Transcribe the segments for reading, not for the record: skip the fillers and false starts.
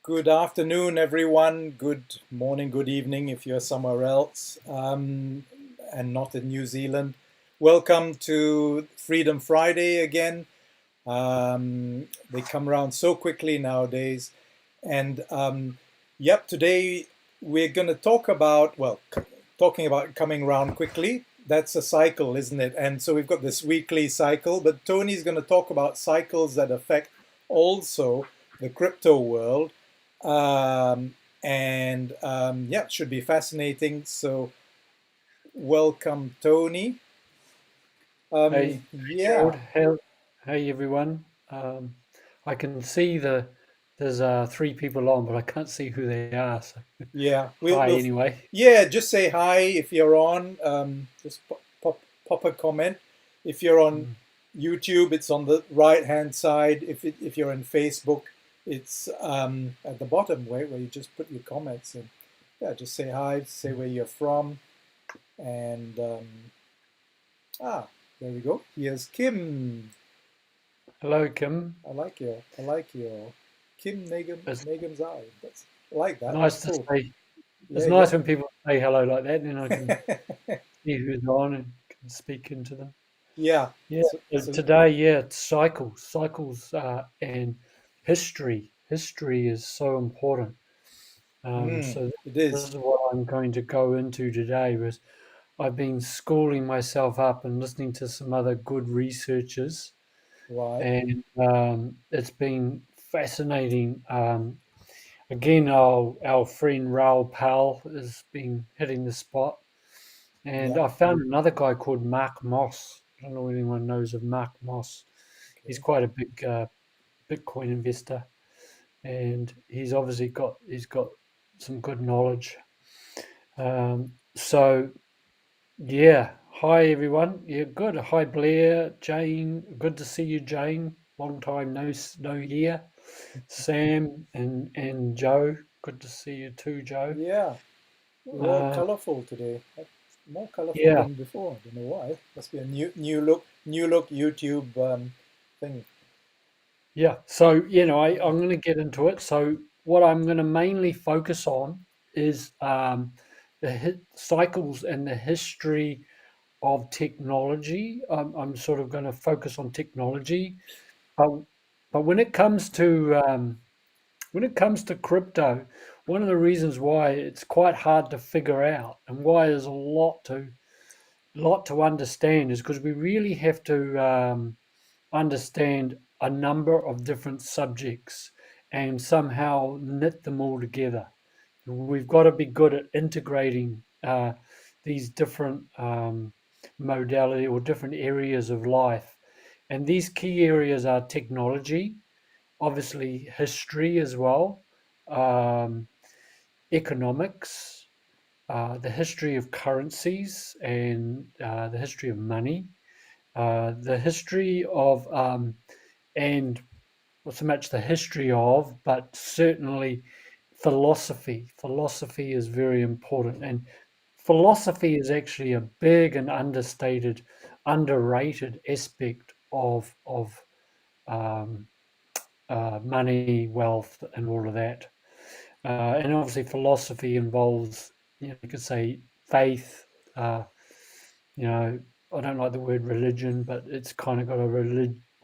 Good afternoon, everyone. Good morning, good evening if you're somewhere else and not in New Zealand. Welcome to Freedom Friday again. They come around so quickly nowadays. And yep, today we're going to talk about, talking about coming around quickly. That's a cycle, isn't it? And so we've got this weekly cycle, but Tony's going to talk about cycles that affect also the crypto world. Yeah, it should be fascinating. So welcome, Tony. Hey, Yeah, Gerald. Hey, everyone. I can see there's three people on, but I can't see who they are. So yeah. hi anyway. Yeah. Just say hi if you're on. Just pop a comment. If you're on Mm. YouTube, it's on the right hand side. If you're on Facebook, it's at the bottom where you just put your comments in. Yeah, just say hi. Say where you're from, and ah, there we go. Here's Kim. Hello, Kim. I like your Kim It's Nagam's eye. I like that. That's nice to cool. say. It's Yeah, nice yeah. when people say hello like that, and I can see who's on and can speak into them. Yeah. Yeah. So, So so today, yeah, it's cycles, and history. History is so important. So it this is is what I'm going to go into today. Was I've been schooling myself up and listening to some other good researchers, right. and it's been fascinating. Again, our friend Raoul Pal has been hitting the spot, and Yeah. I found another guy called Mark Moss. I don't know if anyone knows of Mark Moss. He's Okay. quite a big Bitcoin investor, and he's got some good knowledge. So yeah. Hi, everyone. Yeah, good. Hi, Blair, Jane. Good to see you, Jane. Long time no here. Sam and Joe. Good to see you too, Joe. Yeah. A lot Uh, colorful today. More colorful yeah, than before. I don't know why. Must be a new look YouTube thing. yeah. So I'm going to get into it. So what I'm going to mainly focus on is cycles and the history of technology. I'm sort of going to focus on technology, but when it comes to crypto, one of the reasons why it's quite hard to figure out and why there's a lot to understand is because we really have to understand a number of different subjects and somehow knit them all together. We've got to be good at integrating these different modality or different areas of life. And these key areas are technology, obviously history as well, um, economics, the history of currencies and the history of money, the history of, and not so much the history of, but certainly philosophy. Philosophy is very important. And philosophy is actually a big and underrated aspect of um, money, wealth, and all of that. And obviously, philosophy involves, you could say, faith. Uh, you know, I don't like the word religion, but it's kind of got a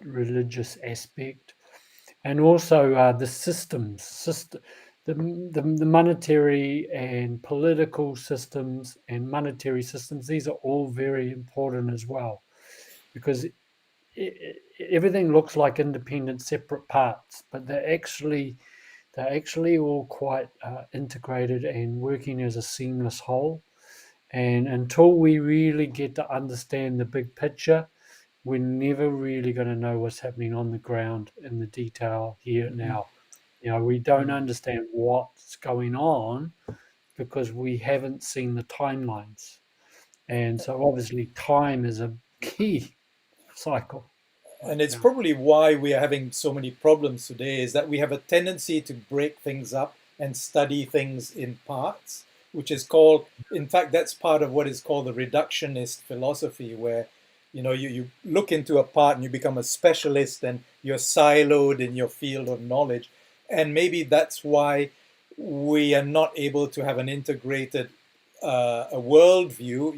religious aspect, and also the the monetary and political systems and monetary systems. These are all very important as well, because everything looks like independent, separate parts, but they're actually all quite integrated and working as a seamless whole. And until we really get to understand the big picture, we're never really going to know what's happening on the ground in the detail here and Hmm. now. We don't Hmm. understand what's going on because we haven't seen the timelines. And so obviously time is a key cycle right And it's now. probably why we are having so many problems today is that we have a tendency to break things up and study things in parts, which is called, in fact, that's part of what is called the reductionist philosophy, where you look into a part and you become a specialist and you're siloed in your field of knowledge. And maybe that's why we are not able to have an integrated a worldview,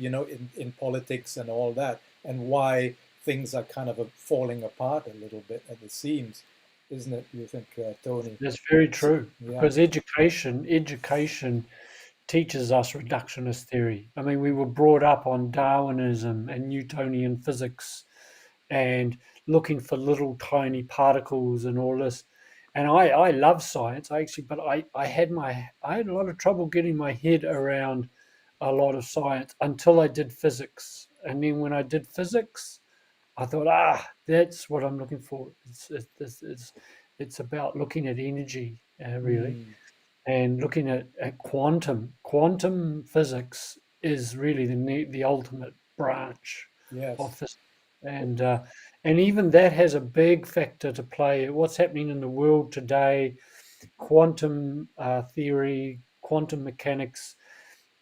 in politics and all that, and why things are kind of falling apart a little bit at the seams, isn't it? You think, Tony? That's very So, true yeah. because education teaches us reductionist theory. I mean, we were brought up on Darwinism and Newtonian physics and looking for little tiny particles and all this. And I love science, actually, but I had a lot of trouble getting my head around a lot of science until I did physics. And then when I did physics, I thought, that's what I'm looking for. It's about looking at energy, really, Mm, and looking at quantum physics is really the ultimate branch yes. of physics, and even that has a big factor to play. What's happening in the world today, quantum theory, quantum mechanics.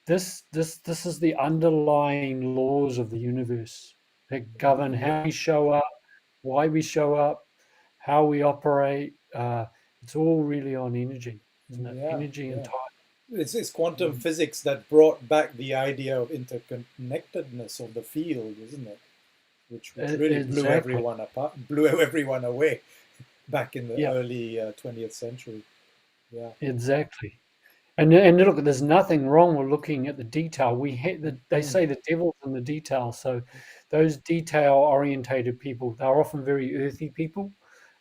This is the underlying laws of the universe that govern Yeah. how we show up, why we show up, how we operate. It's all really on energy, isn't it? Yeah. Energy and Yeah. time. It's quantum Mm. physics that brought back the idea of interconnectedness of the field, isn't it? Which really blew Exactly. everyone apart, blew everyone away back in the Yeah, early 20th century. Yeah. exactly. And look, there's nothing wrong with looking at the detail. They Mm, say the devil's in the detail. So those detail-orientated people, they're often very earthy people.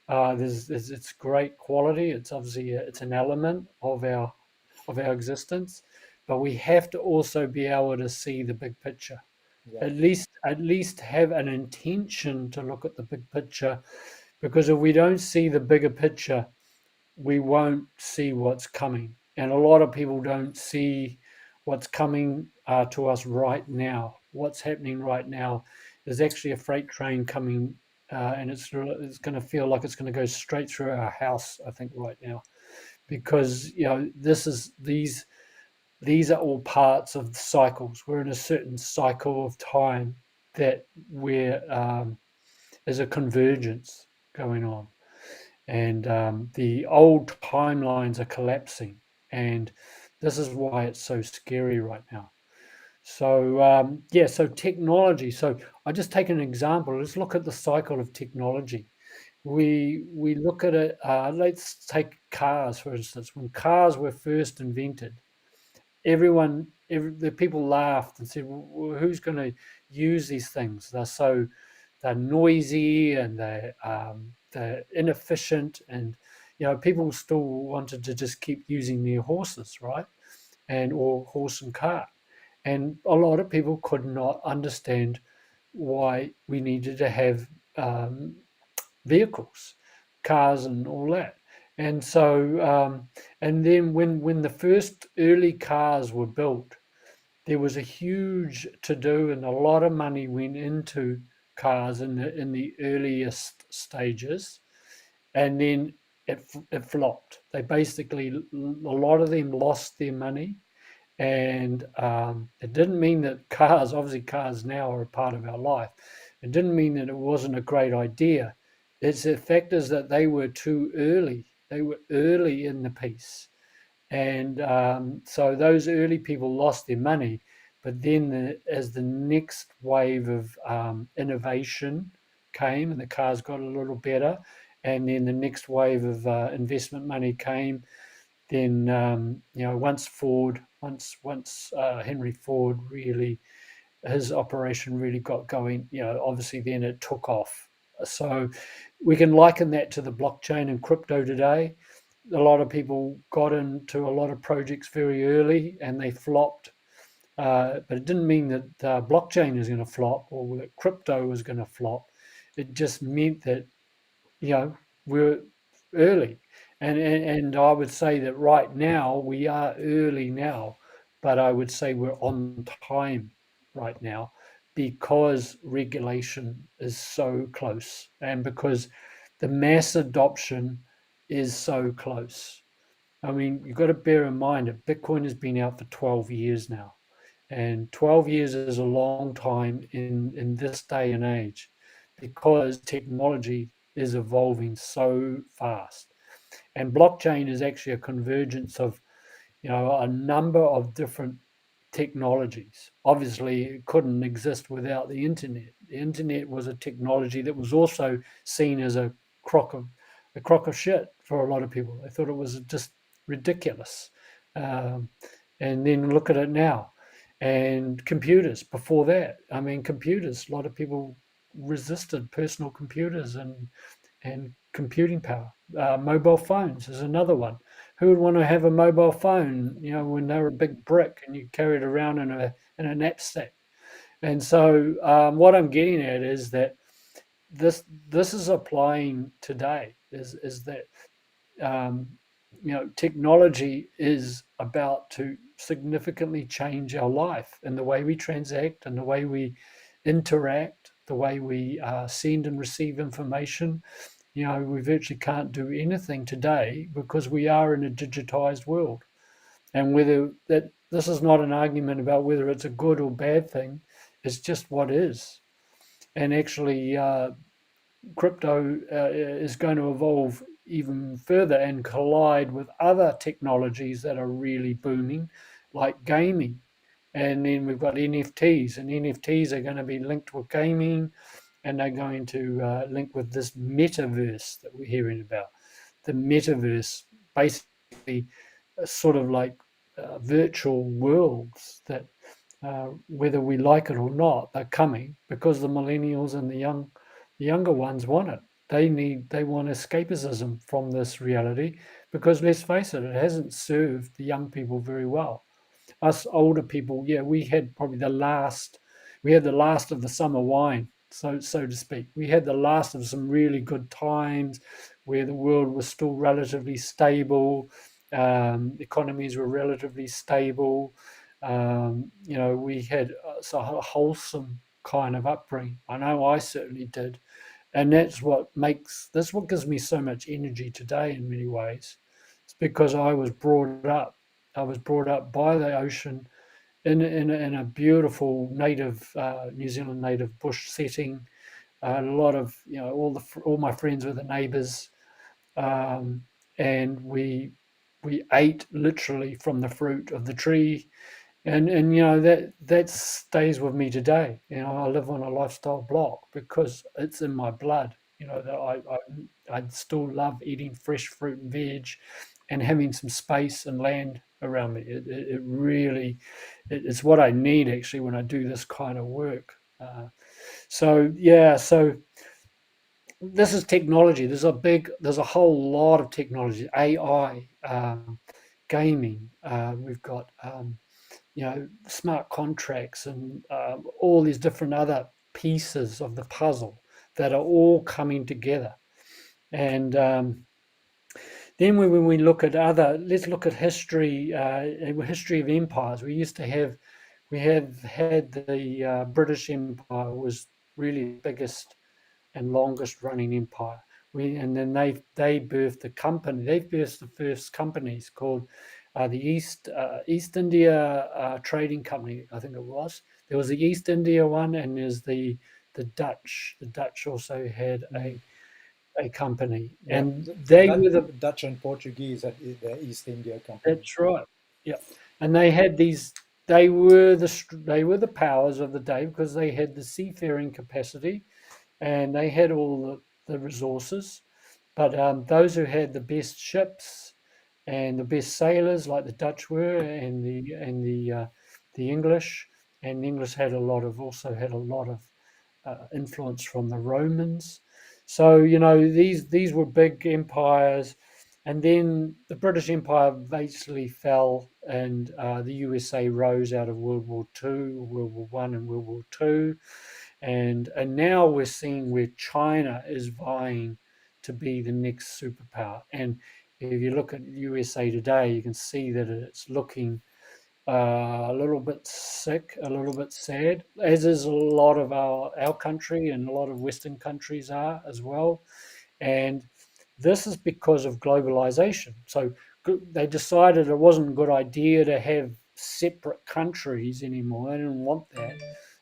There's it's great quality. It's obviously it's an element of our existence, but we have to also be able to see the big picture. right. At least have an intention to look at the big picture, because if we don't see the bigger picture, we won't see what's coming. And a lot of people don't see what's coming to us right now. What's happening right now is actually a freight train coming, and it's going to feel like it's going to go straight through our house. I think right now, because this is these are all parts of the cycles. We're in a certain cycle of time that where there's a convergence going on, and the old timelines are collapsing, and this is why it's so scary right now. So yeah, so technology. So I just take an example. Let's look at the cycle of technology. We look at it. Let's take cars for instance. When cars were first invented, the people laughed and said, well, "Who's going to use these things? They're noisy and they're inefficient." And people still wanted to just keep using their horses, right? And or horse and cart. And a lot of people could not understand why we needed to have um, vehicles, cars, and all that. And so, and then when the first early cars were built, there was a huge to do, and a lot of money went into cars in the earliest stages, and then it flopped. They basically a lot of them lost their money, and it didn't mean that obviously cars now are a part of our life. It didn't mean that it wasn't a great idea. It's the fact is that they were too early. They were early in the piece, and so those early people lost their money. But then, as the next wave of innovation came, and the cars got a little better, and then the next wave of investment money came, then once Henry Ford really his operation really got going, obviously then it took off. So we can liken that to the blockchain and crypto today. A lot of people got into a lot of projects very early and they flopped, but it didn't mean that blockchain is going to flop or that crypto was going to flop. It just meant that we're early, and I would say that right now we are early now, but I would say we're on time right now because regulation is so close and because the mass adoption is so close. I mean, you've got to bear in mind that Bitcoin has been out for 12 years now, and 12 years is a long time in this day and age because technology is evolving so fast. And blockchain is actually a convergence of a number of different technologies. Obviously, it couldn't exist without the internet. The internet was a technology that was also seen as a crock of shit for a lot of people. They thought it was just ridiculous. Um, and then look at it now. And computers before that. I mean, computers. A lot of people resisted personal computers and computing power. Mobile phones is another one. Who would want to have a mobile phone, when they were a big brick and you carry it around in a knapsack? And so, what I'm getting at is that this is applying today. Is that um, technology is about to significantly change our life and the way we transact and the way we interact, the way we send and receive information. We virtually can't do anything today because we are in a digitized world. And whether that this is not an argument about whether it's a good or bad thing, it's just what is. And actually, crypto is going to evolve even further and collide with other technologies that are really booming, like gaming. And then we've got NFTs, and NFTs are going to be linked with gaming, and they're going to link with this metaverse that we're hearing about. The metaverse, basically, sort of like virtual worlds that, whether we like it or not, they're coming because the millennials and the younger ones want it. They want escapism from this reality because let's face it, it hasn't served the young people very well. Us older people, yeah, we had the last of the summer wine, so to speak. We had the last of some really good times where the world was still relatively stable, economies were relatively stable. We had a wholesome kind of upbringing. I know I certainly did, and that's what gives me so much energy today. In many ways, it's because I was brought up by the ocean in a beautiful native New Zealand native bush setting. A lot of all my friends were the neighbours, um, and we ate literally from the fruit of the tree, and that stays with me today. I live on a lifestyle block because it's in my blood. That I still love eating fresh fruit and veg, and having some space and land around me. It really it's what I need actually when I do this kind of work. So yeah, so this is technology. There's a whole lot of technology, AI, gaming. We've got smart contracts and all these different other pieces of the puzzle that are all coming together. And then when we look at let's look at history of empires. We have had the British Empire was really the biggest and longest running empire. And then they birthed the company. They birthed the first companies called the East India Trading Company, I think it was. There was the East India one, and there's the Dutch. The Dutch also had Mm. a company, Yeah, and they were the Dutch and Portuguese at the East India Company. That's right. Yeah, and they had these. They were the powers of the day because they had the seafaring capacity, and they had all the resources. But those who had the best ships and the best sailors, like the Dutch were, and the English, and the English also had a lot of influence from the Romans. So these were big empires, and then the British Empire basically fell, and the USA rose out of World War II, World War One, and World War Two, and now we're seeing where China is vying to be the next superpower. And if you look at USA today, you can see that it's looking a little bit sick, a little bit sad, as is a lot of our country and a lot of Western countries are as well. And this is because of globalization. So they decided it wasn't a good idea to have separate countries anymore. They didn't want that.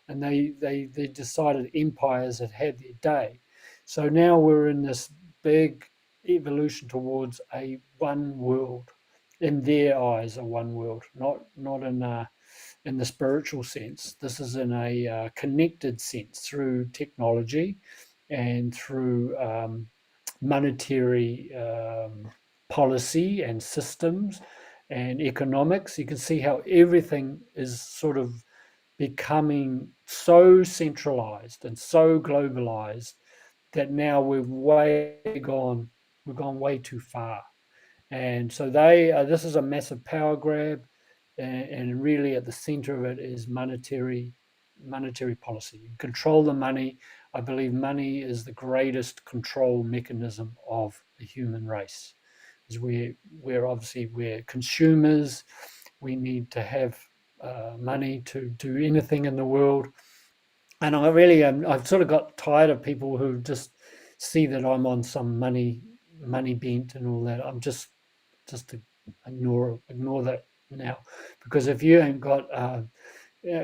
And they decided empires had had their day. So now we're in this big evolution towards a one world, in their eyes, a one world, not in the spiritual sense. This is in a connected sense through technology and through monetary policy and systems and economics. You can see how everything is sort of becoming so centralized and so globalized that now we've gone way too far. And so this is a massive power grab, and really at the center of it is monetary policy. You control the money. I believe money is the greatest control mechanism of the human race. Is we're consumers. We need to have money to do anything in the world. And I really am. I've sort of got tired of people who just see that I'm on some money bent and all that. I'm just to ignore that now, because if you ain't got a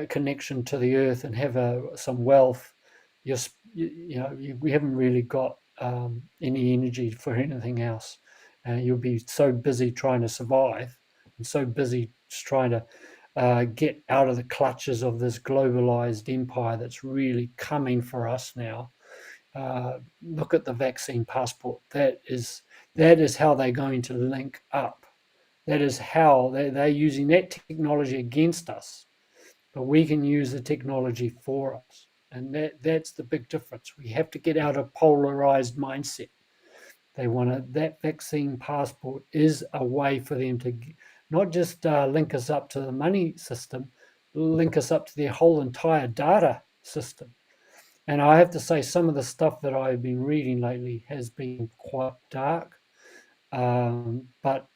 connection to the earth and have some wealth, we haven't really got any energy for anything else. You'll be so busy trying to survive and so busy just trying to get out of the clutches of this globalized empire that's really coming for us now. Look at the vaccine passport. That is how they're going to link up. That is how they're using that technology against us, but we can use the technology for us. And that's the big difference. We have to get out of polarized mindset. That vaccine passport is a way for them to not just link us up to the money system, link us up to their whole entire data system. And I have to say, some of the stuff that I've been reading lately has been quite dark. But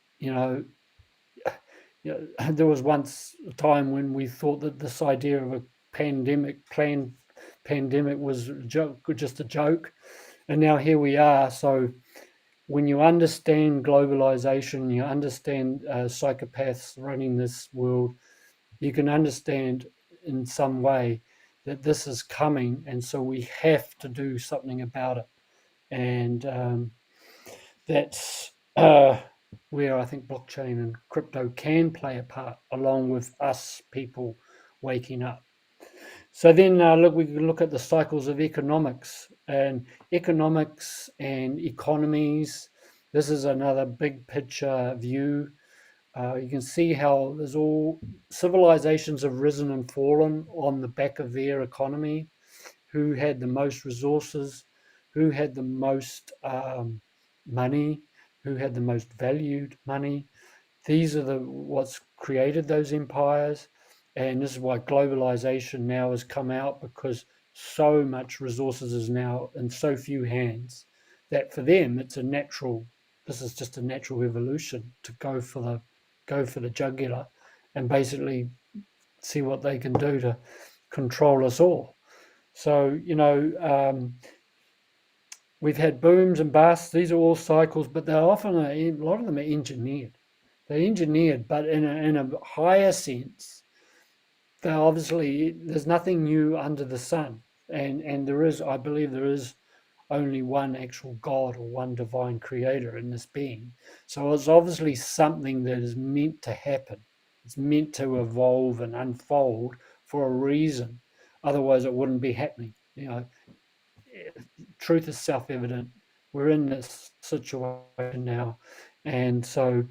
there was once a time when we thought that this idea of a planned pandemic was just a joke, and now here we are. So when you understand globalization, you understand psychopaths running this world, you can understand in some way that this is coming, and so we have to do something about it. And that's where I think blockchain and crypto can play a part, along with us people waking up. So then, we can look at the cycles of economics and economies. This is another big picture view. You can see how there's all civilizations have risen and fallen on the back of their economy. Who had the most resources? Who had the most money? Who had the most valued money? These are what's created those empires, and this is why globalization now has come out, because so much resources is now in so few hands that for them it's a natural. This is just a natural evolution to go for the jugular, and basically see what they can do to control us all. So we've had booms and busts. These are all cycles, but they're often a lot of them are engineered. They're engineered, but in a higher sense. They're obviously, there's nothing new under the sun, and I believe there is only one actual God or one divine creator in this being. So it's obviously something that is meant to happen. It's meant to evolve and unfold for a reason. Otherwise, it wouldn't be happening. Truth is self-evident. We're in this situation now, and so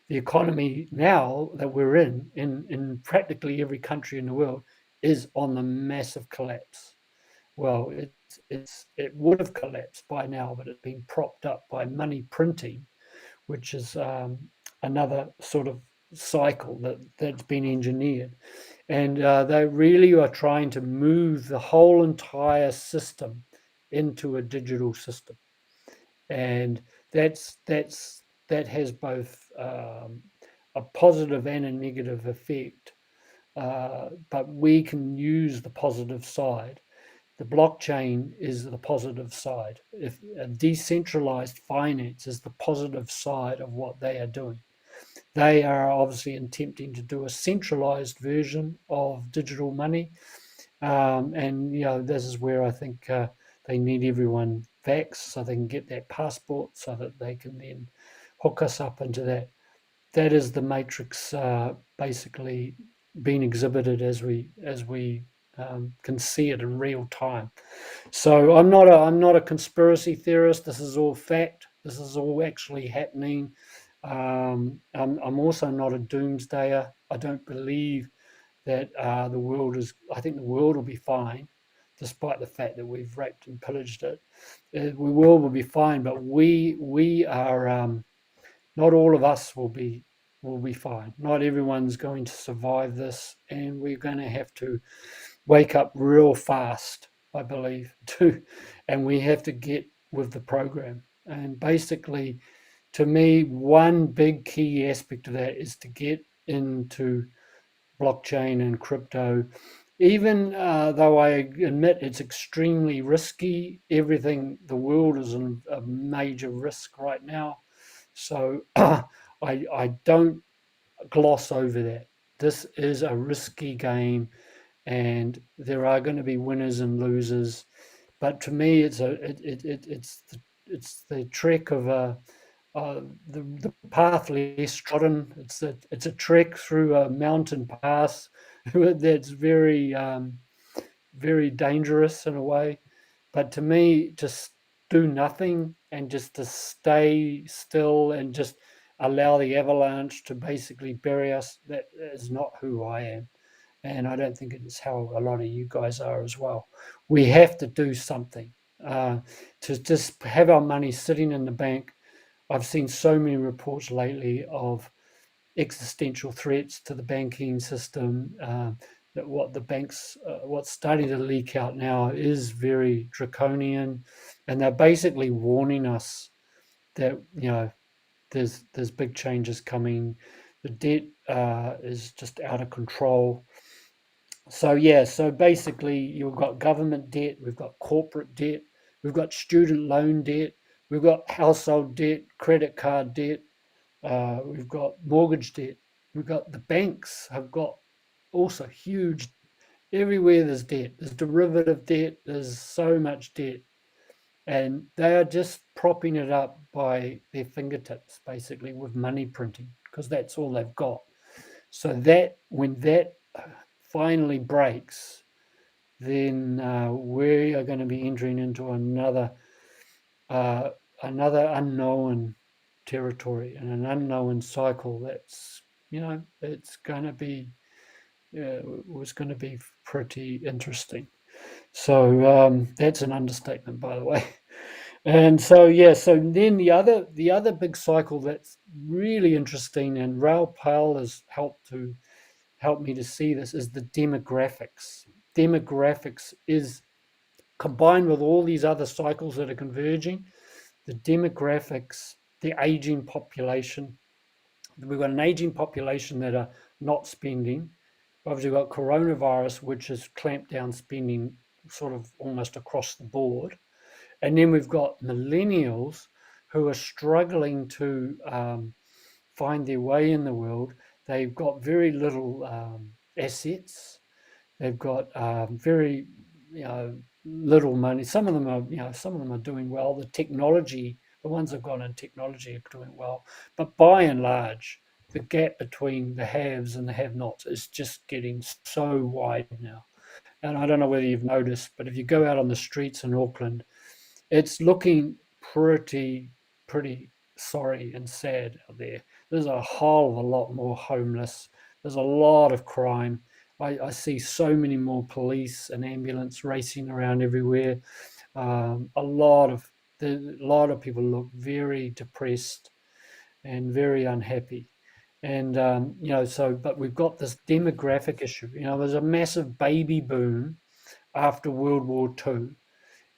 the economy now that we're in practically every country in the world is on the massive collapse. Well, it would have collapsed by now, but it's been propped up by money printing, which is another sort of cycle that's been engineered. And they really are trying to move the whole entire system into a digital system. And that has both a positive and a negative effect. But we can use the positive side. The blockchain is the positive side. If a decentralized finance is the positive side of what they are doing. They are obviously attempting to do a centralized version of digital money. And this is where I think they need everyone vax so they can get that passport so that they can then hook us up into that. That is the matrix basically being exhibited as we can see it in real time. So I'm not a conspiracy theorist. This is all fact. This is all actually happening. I'm also not a doomsdayer. I don't believe that the world is. I think the world will be fine, despite the fact that we've raped and pillaged it. The world will be fine, but we are. Not all of us will be fine. Not everyone's going to survive this, and we're going to have to wake up real fast, I believe, too, and we have to get with the program. And basically, to me, one big key aspect of that is to get into blockchain and crypto. Even though I admit it's extremely risky, the world is in a major risk right now. So I don't gloss over that. This is a risky game, and there are going to be winners and losers. But to me, it's the trek of the path less trodden. It's a trek through a mountain pass that's very dangerous in a way. But to me, just do nothing and just to stay still and just allow the avalanche to basically bury us, that is not who I am. And I don't think it's how a lot of you guys are as well. We have to do something uh, to just have our money sitting in the bank. I've seen so many reports lately of existential threats to the banking system. That what the banks, what's starting to leak out now is very draconian, and they're basically warning us that there's big changes coming. The debt is just out of control. So yeah, so basically you've got government debt, we've got corporate debt, we've got student loan debt, we've got household debt, credit card debt, we've got mortgage debt. We've got the banks have got also huge. Everywhere there's debt. There's derivative debt. There's so much debt, and they are just propping it up by their fingertips, basically with money printing, because that's all they've got. So that when that finally breaks, then we are going to be entering into uh, another unknown territory and an unknown cycle that's it's going to be was going to be pretty interesting. So that's an understatement, by the way. And so yeah, so then the other big cycle that's really interesting, and Rail Pal has helped me to see this, is the demographics. Demographics is combined with all these other cycles that are converging. The demographics, the aging population. We've got an aging population that are not spending. Obviously, we've got coronavirus, which has clamped down spending sort of almost across the board. And then we've got millennials who are struggling to find their way in the world. They've got very little assets. They've got very, little money. Some of them are doing well. The ones that've gone in technology are doing well. But by and large, the gap between the haves and the have-nots is just getting so wide now. And I don't know whether you've noticed, but if you go out on the streets in Auckland, it's looking pretty sorry and sad out there. There's a whole of a lot more homeless. There's a lot of crime. I see so many more police and ambulance racing around everywhere. A lot of people look very depressed and very unhappy. And but we've got this demographic issue. There's a massive baby boom after World War II,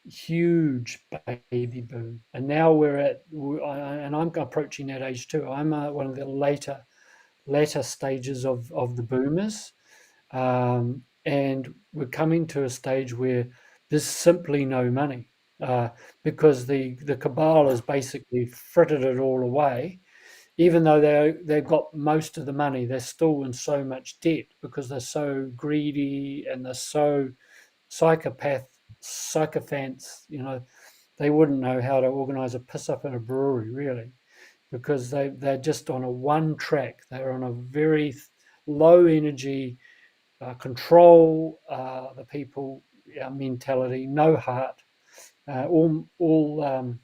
huge baby boom, and now and I'm approaching that age too. I'm one of the later stages of the boomers, and we're coming to a stage where there's simply no money, because the cabal has basically frittered it all away. Even though they've got most of the money, they're still in so much debt because they're so greedy and they're so psychopaths, you know, they wouldn't know how to organise a piss up in a brewery, really, because they're just on a one track. They're on a very low energy control the people mentality, no heart, all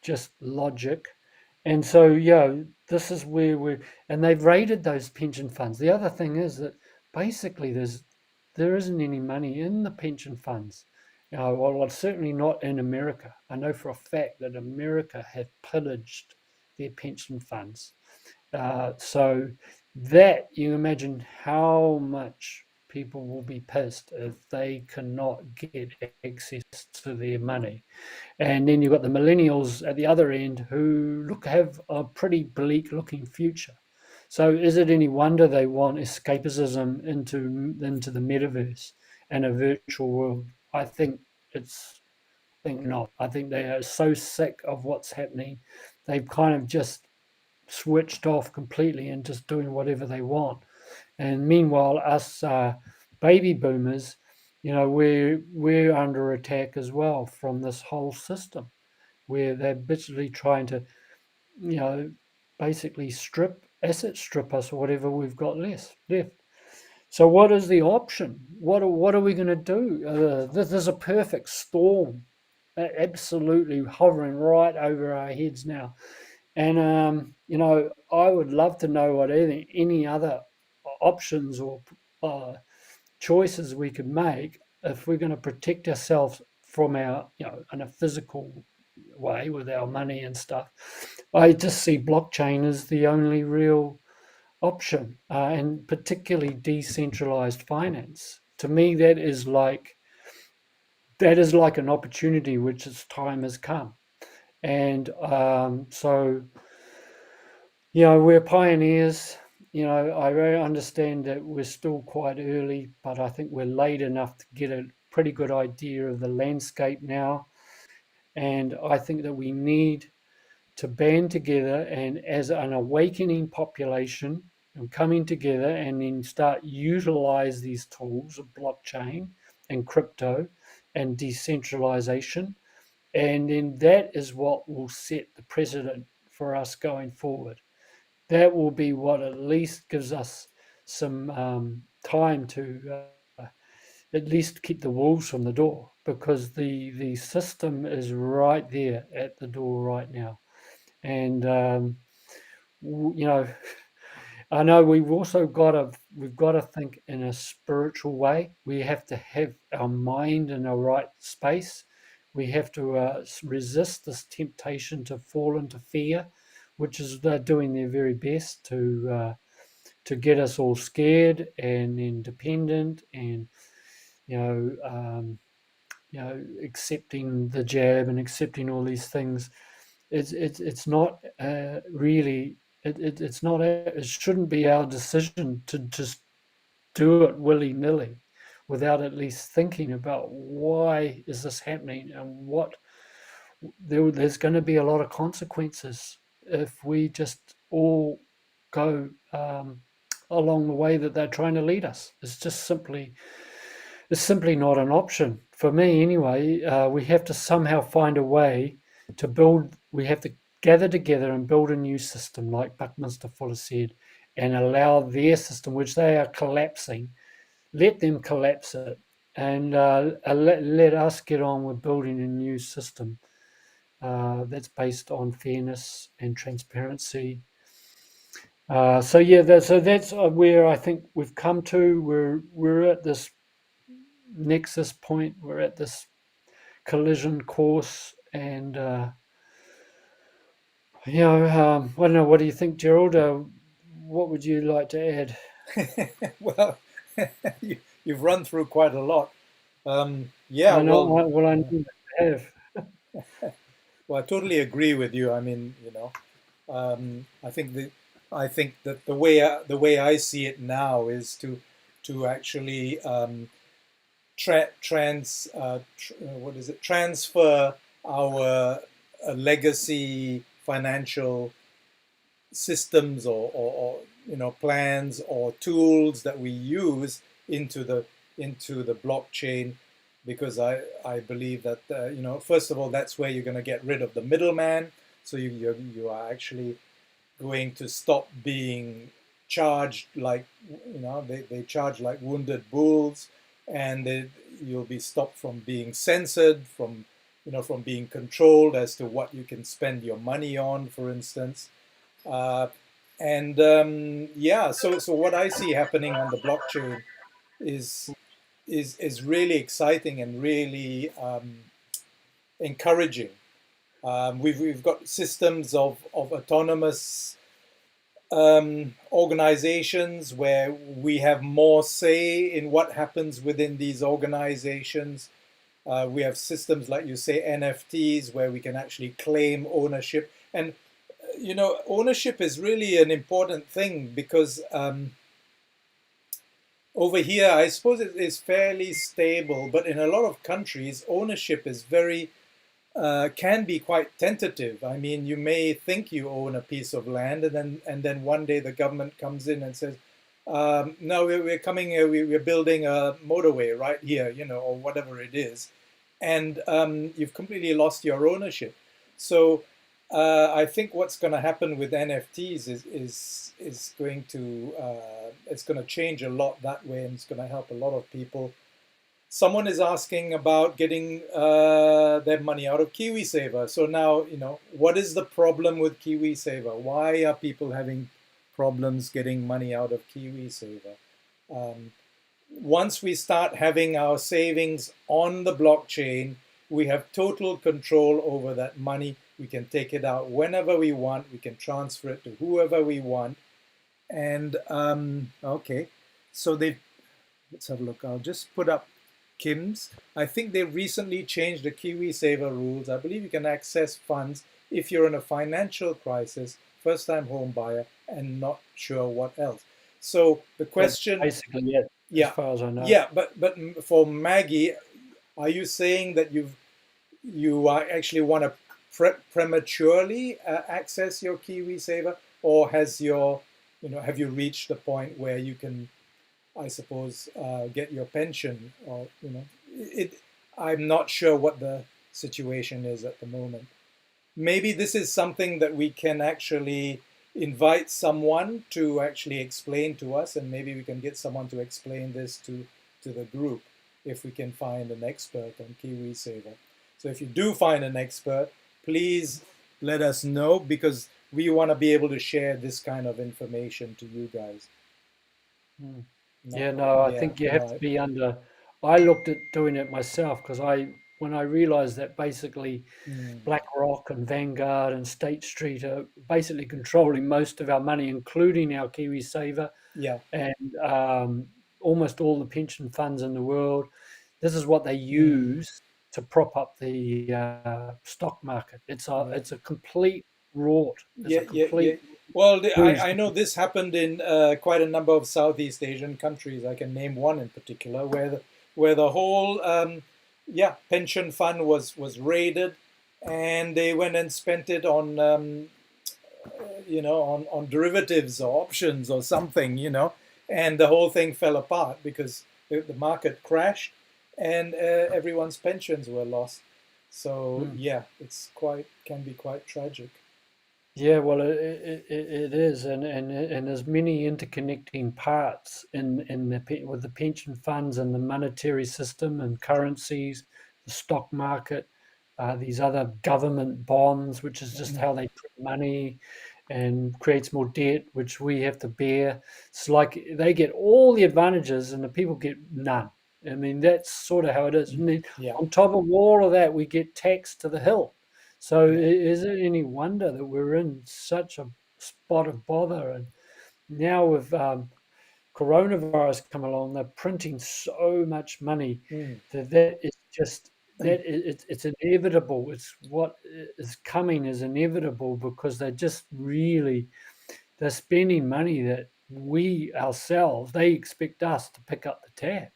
just logic. And so, this is where and they've raided those pension funds. The other thing is that basically there isn't any money in the pension funds. Well, it's certainly not in America. I know for a fact that America have pillaged their pension funds. So that you imagine how much people will be pissed if they cannot get access to their money. And then you've got the millennials at the other end who have a pretty bleak looking future. So is it any wonder they want escapism into the metaverse and a virtual world? It's I think not. I think they are so sick of what's happening. They've kind of just switched off completely and just doing whatever they want. And meanwhile, us baby boomers, we're under attack as well from this whole system, where they're literally trying to, you know, basically asset strip us or whatever we've got left. So what is the option? What are we going to do? This is a perfect storm, absolutely hovering right over our heads now. And I would love to know what any other options or uh, choices we could make if we're going to protect ourselves from our, in a physical way with our money and stuff. I just see blockchain as the only real option, and particularly decentralized finance. To me, that is like an opportunity which its time has come. And so, we're pioneers. I really understand that we're still quite early, but I think we're late enough to get a pretty good idea of the landscape now. And I think that we need to band together and, as an awakening population, and coming together and then start utilize these tools of blockchain and crypto and decentralization. And then that is what will set the precedent for us going forward. That will be what at least gives us some time to at least keep the wolves from the door, because the system is right there at the door right now. And you know I know we've got to think in a spiritual way. We have to have our mind in the right space. We have to resist this temptation to fall into fear, which is they're doing their very best to get us all scared and independent, and you know um, accepting the jab and accepting all these things. It's not really it's not it shouldn't be our decision to just do it willy-nilly without at least thinking about why is this happening, and there's going to be a lot of consequences if we just all go along the way that they're trying to lead us. It's simply not an option for me anyway. We have to somehow find a way to build. We have to gather together and build a new system, like Buckminster Fuller said, and allow their system, which they are collapsing, let them collapse it, and let us get on with building a new system that's based on fairness and transparency. So that's where I think we've come to. We're at this nexus point. We're at this collision course, and I don't know. What do you think, Gerald? What would you like to add? Well, you've run through quite a lot. Yeah, I know. well, Well, I need to have. I totally agree with you. I mean, I think that the way I see it now is to actually what is it, transfer our legacy financial systems, or plans or tools that we use into the blockchain, because I believe that first of all, that's where you're going to get rid of the middleman. So you are actually going to stop being charged like they charge like wounded bulls, and you'll be stopped from being censored, from being controlled as to what you can spend your money on, for instance. Uh, and yeah, so what I see happening on the blockchain is is really exciting and really encouraging. We've got systems of autonomous organizations where we have more say in what happens within these organizations. We have systems like you say NFTs where we can actually claim ownership, and ownership is really an important thing because over here I suppose it is fairly stable, but in a lot of countries ownership is very can be quite tentative. I mean, you may think you own a piece of land, and then one day the government comes in and says, "No, we're coming here. We're building a motorway right here, or whatever it is," and you've completely lost your ownership. So I think what's going to happen with NFTs is going to it's going to change a lot that way, and it's going to help a lot of people. Someone is asking about getting their money out of KiwiSaver. So now, what is the problem with KiwiSaver? Why are people having problems getting money out of KiwiSaver? Um, Once we start having our savings on the blockchain, we have total control over that money. We can take it out whenever we want. We can transfer it to whoever we want. And okay, so let's have a look. I'll just put up Kim's. I think they recently changed the KiwiSaver rules. I believe you can access funds if you're in a financial crisis, first-time home buyer, and not sure what else. So the That's question, basically it, as yeah, far as I know. yeah, but for Maggie, are you saying that you actually want to prematurely access your KiwiSaver, or have you reached the point where you can, I suppose, get your pension, or it. I'm not sure what the situation is at the moment. Maybe this is something that we can actually invite someone to actually explain to us, and maybe we can get someone to explain this to the group if we can find an expert on KiwiSaver. So if you do find an expert, please let us know, because we want to be able to share this kind of information to you guys. Hmm. No, Yeah, no, I yeah, think you have to no, be under. I looked at doing it myself because when I realized that basically mm, BlackRock and Vanguard and State Street are basically controlling most of our money, including our KiwiSaver yeah, and almost all the pension funds in the world. This is what they mm, use to prop up the stock market. yeah. It's a complete rort. It's Yeah, a yeah, yeah. complete Well, I boost. know this happened in quite a number of Southeast Asian countries. I can name one in particular where the whole yeah, pension fund was raided, and they went and spent it on on derivatives or options or something, and the whole thing fell apart because the market crashed, and everyone's pensions were lost. So Mm. yeah, it's quite can be quite tragic. Yeah, well, it is, and there's many interconnecting parts in with the pension funds and the monetary system and currencies, the stock market, these other government bonds, which is just how they print money and creates more debt, which we have to bear. It's like they get all the advantages and the people get none. I mean, that's sort of how it is. And then Yeah, on top of all of that, we get taxed to the hill. So yeah. is it any wonder that we're in such a spot of bother? And now with coronavirus come along, they're printing so much money Mm. that is just And it's inevitable. It's what is coming is inevitable because they're spending money that we ourselves they expect us to pick up the tab.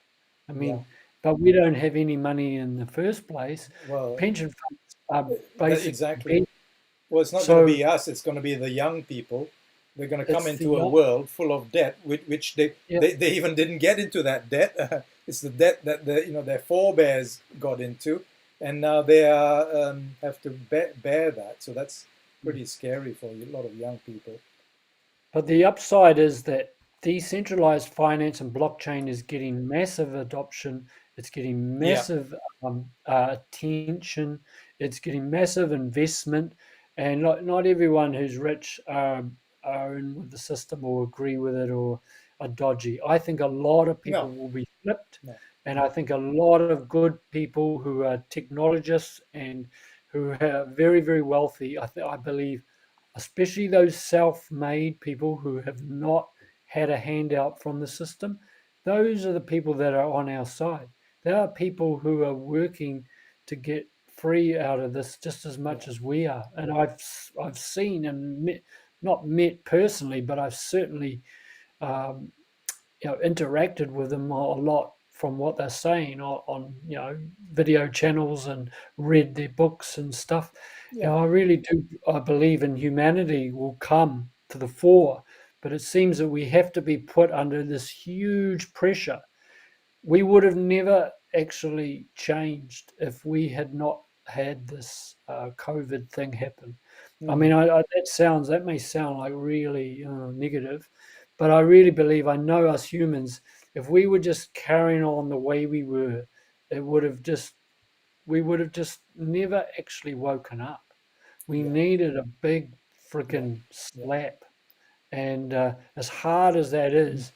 I yeah, mean, but we don't have any money in the first place. well, Pension funds are that basic. exactly. Well, it's not going to So be us. It's going to be the young people. They're going to come it's the into a world full of debt, which they yeah, they, they even didn't get into that debt. It's the debt that their forebears got into, and now they are have to bear that. So that's pretty scary for a lot of young people. But the upside is that decentralized finance and blockchain is getting massive adoption. It's getting Yeah. massive attention. It's getting massive investment. And not everyone who's rich are in with the system or agree with it or are dodgy. I think a lot of people No. will be flipped. No. And I think a lot of good people who are technologists and who are very, very wealthy, I believe especially those self-made people who have not had a handout from the system, those are the people that are on our side. There are people who are working to get free out of this just as much Yeah. as we are. And I've seen and not met personally, but I've certainly um, interacted with them a lot from what they're saying on video channels and read their books and stuff. Yeah. I really do. I believe in humanity will come to the fore, but it seems that we have to be put under this huge pressure. We would have never actually changed if we had not had this COVID thing happen. I Hmm. mean, that may sound like really negative, but I really believe I know us humans. If we were just carrying on the way we were, it would have just we would have just never actually woken up. We Yeah. needed a big Yeah. freaking Yeah. slap, and as hard as that Mhm. is,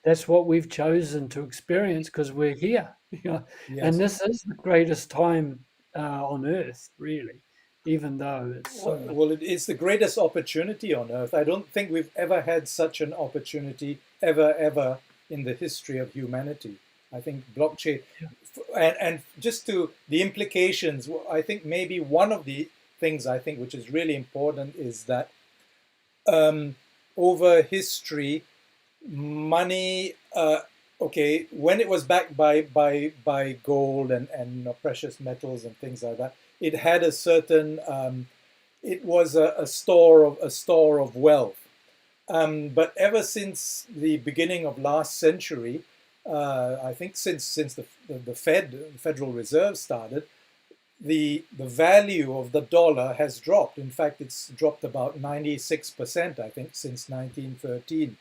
that's what we've chosen to experience because we're here. And Yes. this is the greatest time on earth, really, even though it's so much. Well, it's the greatest opportunity on earth. I don't think we've ever had such an opportunity ever in the history of humanity. I think blockchain, and just to the implications, I think maybe one of the things I think which is really important is that um, over history, money, okay, when it was backed by gold and precious metals and things like that, it had a certain it was a store of wealth. But ever since the beginning of last century, I think since the Federal Reserve started, the value of the dollar has dropped. In fact, it's dropped about 96%, I think, since 1913.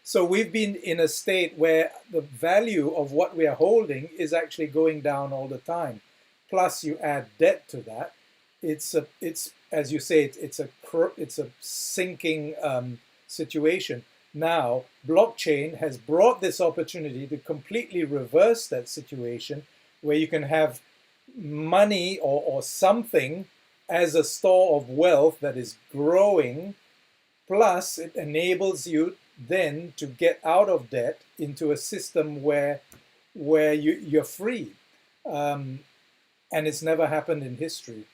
So we've been in a state where the value of what we are holding is actually going down all the time. Plus, you add debt to that. It's as you say, it's a sinking situation. Now, blockchain has brought this opportunity to completely reverse that situation, where you can have money or something as a store of wealth that is growing. Plus, it enables you then to get out of debt into a system where you're free, um, and it's never happened in history.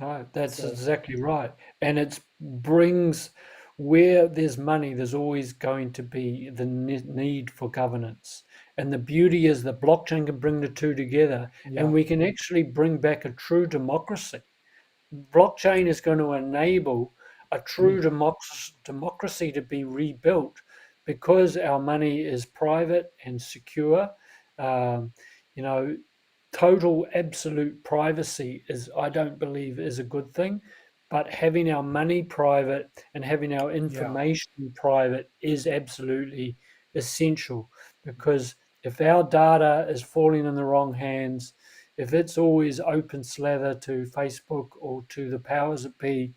No, that's So exactly right. And it brings where there's money, there's always going to be the need for governance. And the beauty is that blockchain can bring the two together, and yeah. we can actually bring back a true democracy. Blockchain is going to enable a true democracy to be rebuilt because our money is private and secure. Um, you know, total absolute privacy is, I don't believe, is a good thing, but having our money private and having our Yeah. information private is absolutely essential because if our data is falling in the wrong hands, if it's always open slather to Facebook or to the powers that be,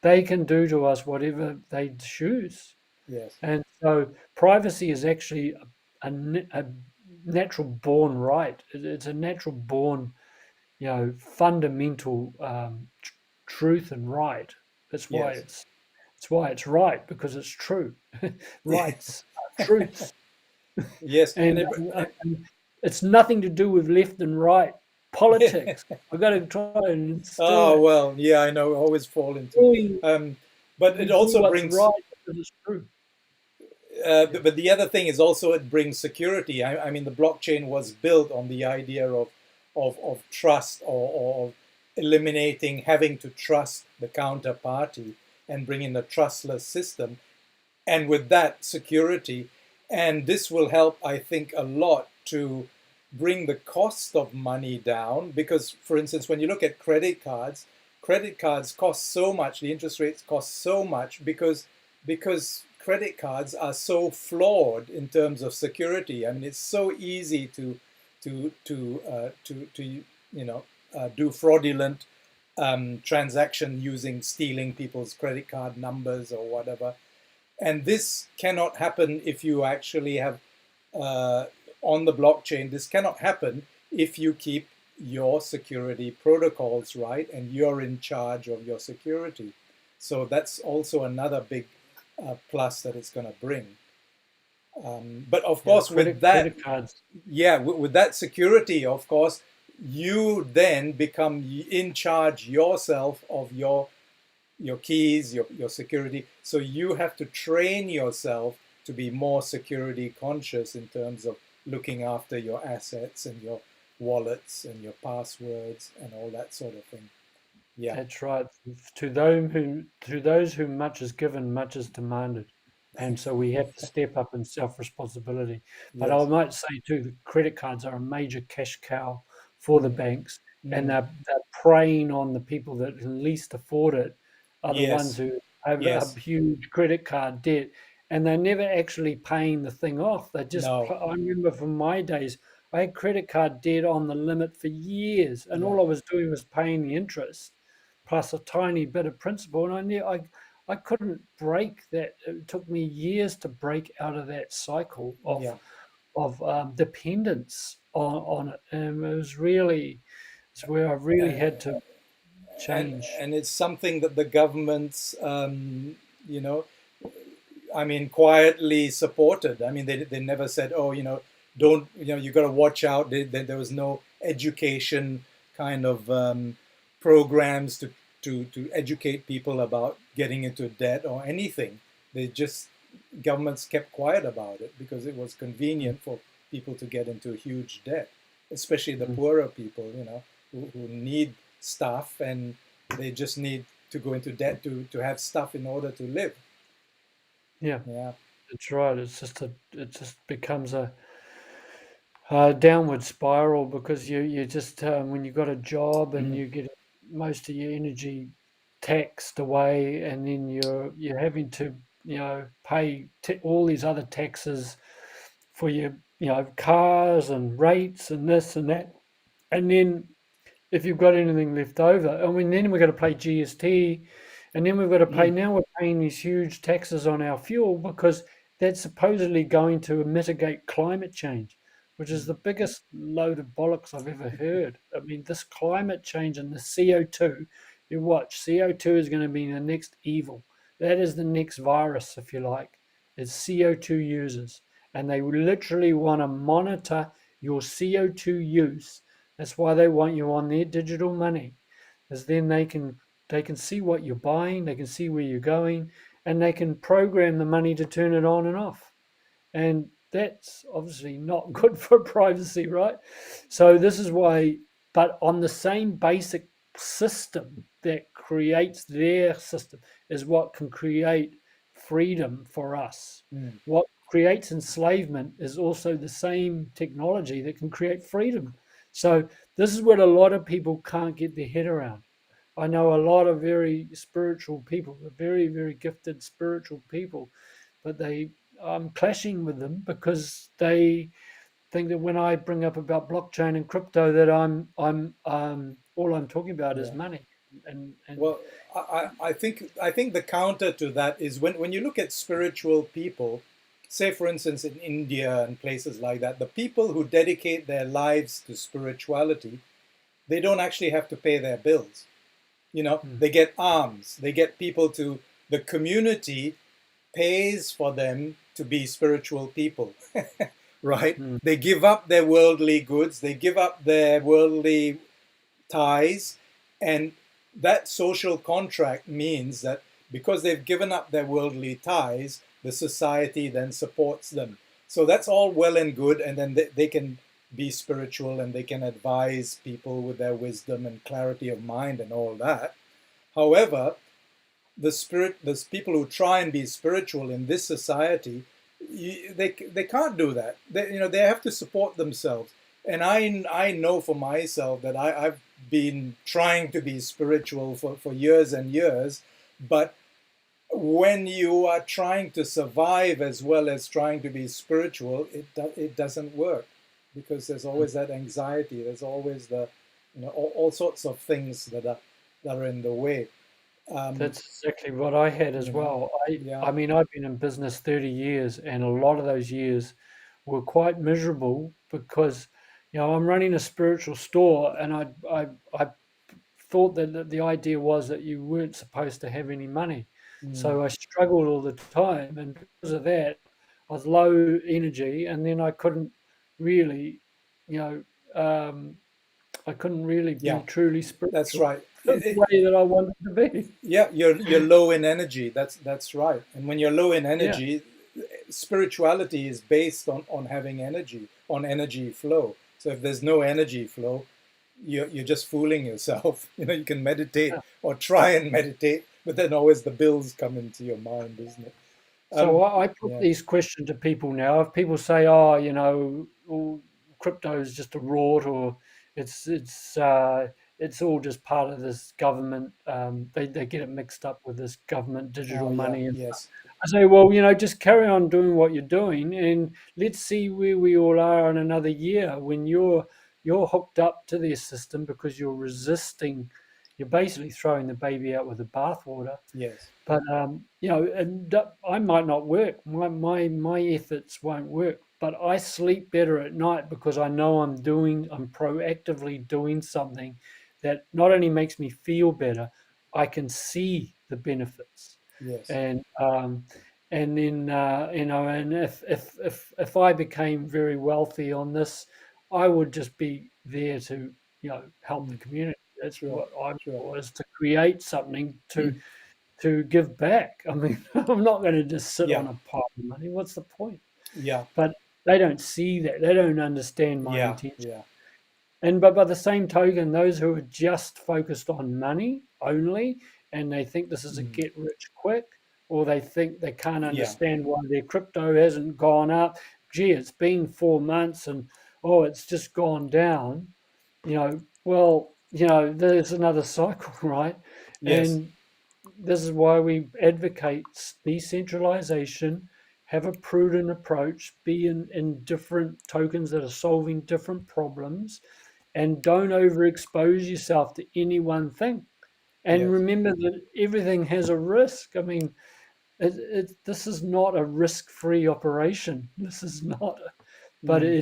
they can do to us whatever they choose. Yes. And so privacy is actually a natural born right. It's a natural born, fundamental truth and right. That's why Yes. it's right because it's true. Rights are truths, Yes. and, and it's nothing to do with left and right politics. I've got to try and instill Oh it. well, yeah, I know. Always fall into. We, Um, but we it do also what's brings. right because it's true. Yeah. But the other thing is also it brings security. I mean, the blockchain was built on the idea of trust or of eliminating having to trust the counterparty and bringing a trustless system, and with that security. And this will help, I think, a lot to bring the cost of money down because, for instance, when you look at credit cards cost so much, the interest rates cost so much because credit cards are so flawed in terms of security. I mean, it's so easy to do fraudulent transaction using stealing people's credit card numbers or whatever. And this cannot happen if you actually have uh, on the blockchain. This cannot happen if you keep your security protocols right and you're in charge of your security. So that's also another big plus that it's going to bring. But of Yeah, course, with that, credit cards. yeah, with that security, of course, you then become in charge yourself of your keys, your security. So you have to train yourself to be more security conscious in terms of looking after your assets and your wallets and your passwords and all that sort of thing. Yeah. That's right. To those who much is given, much is demanded, and so we have to step up in self-responsibility. But I Yes. might say too, the credit cards are a major cash cow for the Mm, banks, and mm. they're preying on the people that can least afford it, are the ones Yes. who have a Yes. huge credit card debt, and they're never actually paying the thing off. They just, No. I remember from my days, I had credit card debt on the limit for years, and Yeah. all I was doing was paying the interest plus a tiny bit of principal. And I couldn't break that. It took me years to break out of that cycle Yeah. of dependence on it. And it's where I really had to and change. and it's something that the governments, you know, I mean, quietly supported. I mean, they never said, oh, don't, you got to watch out. There was no education kind of programs to educate people about getting into debt or anything. They just, governments kept quiet about it because it was Mm, convenient for people to get into huge debt, especially the mm. poorer people, who need stuff and they just need to go into debt to have stuff in order to live. Yeah, Yeah. that's right. It just becomes a downward spiral because you just when you got a job and Mm, you get most of your energy taxed away, and then you're having to pay all these other taxes for your cars and rates and this and that, and then if you've got anything left over. I mean, then we've got to pay GST, and then we've got to pay. mm, Now we're paying these huge taxes on our fuel because that's supposedly going to mitigate climate change, which is mm, the biggest load of bollocks I've ever heard. I mean, this climate change and the CO2, you watch, CO2 is going to be the next evil. That is the next virus, if you like, is CO2 users. And they literally want to monitor your CO2 use. That's why they want you on their digital money, because then they can see what you're buying, they can see where you're going, and they can program the money to turn it on and off. And that's obviously not good for privacy, right? So this is why, but on the same basic system that creates their system is what can create freedom for us. mm. What creates enslavement is also the same technology that can create freedom. So this is what a lot of people can't get their head around. I know a lot of very spiritual people, very, very gifted spiritual people, but I'm clashing with them because they think that when I bring up about blockchain and crypto, that I'm all I'm talking about is Yeah. money, and Well, I think the counter to that is when you look at spiritual people, say for instance in India and places like that, the people who dedicate their lives to spirituality, they don't actually have to pay their bills. mm, They get alms, they get people to, the community pays for them to be spiritual people, right? mm, They give up their worldly goods, they give up their worldly ties, and that social contract means that because they've given up their worldly ties, the society then supports them. So that's all well and good, and then they can be spiritual and they can advise people with their wisdom and clarity of mind and all that. However, the people who try and be spiritual in this society, they can't do that. They have to support themselves. And I know for myself that I've been trying to be spiritual for years and years, but when you are trying to survive as well as trying to be spiritual, it doesn't work, because there's always that anxiety. There's always the, all sorts of things that are in the way. Um, That's exactly what I had as you know, well. I yeah. I mean, I've been in business 30 years, and a lot of those years were quite miserable because, I'm running a spiritual store, and I thought that the idea was that you weren't supposed to have any money. Mm, So I struggled all the time, and because of that, I was low energy, and then really, you know, um, I couldn't really yeah, be truly that's spiritual right. the way that I wanted to be. Yeah, you're low in energy. That's right. And when you're low in Yeah. energy, spirituality is based on having energy, on energy flow. So if there's no energy flow, you're just fooling yourself. You can meditate or try and meditate, but then always the bills come into your mind, isn't it? So I put Yeah. these questions to people now. If people say, "Oh, crypto is just a rort," or it's it's uh, it's all just part of this government, they get it mixed up with this government digital Oh, yeah. money and stuff. Yes. I say, well, just carry on doing what you're doing, and let's see where we all are in another year when you're hooked up to their system because you're resisting. You're basically throwing the baby out with the bathwater. Yes. But and I might not work. My efforts won't work. But I sleep better at night because I know I'm proactively doing something that not only makes me feel better, I can see the benefits. Yes. And and then and if I became very wealthy on this, I would just be there to help the Mm, community. That's sure. what I'm Sure. for, is to create something to give back. I mean, I'm not going to just sit Yeah. on a pile of money. What's the point? Yeah. But they don't see that. They don't understand my Yeah. intention. Yeah. And but by the same token, those who are just focused on money only, and they think this is a Mm, get rich quick, or they think they can't yeah. understand why their crypto hasn't gone up. Gee, it's been 4 months, and oh, it's just gone down. Well, there's another cycle, right? Yes. And this is why we advocate decentralization, have a prudent approach, be in different tokens that are solving different problems, and don't overexpose yourself to any one thing. And Yes. remember that everything has a risk. I mean, this is not a risk-free operation. This is not, but Mm,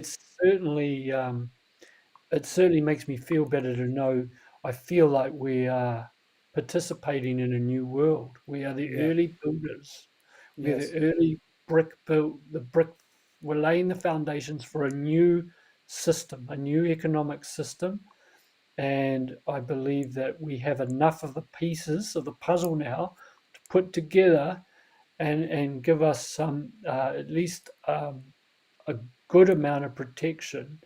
it certainly makes me feel better to know I feel like we are participating in a new world. We are the yeah. early builders. We're Yes. the early brick build the brick we're laying the foundations for a new system, a new economic system. And I believe that we have enough of the pieces of the puzzle now to put together and give us some at least a good amount of protection,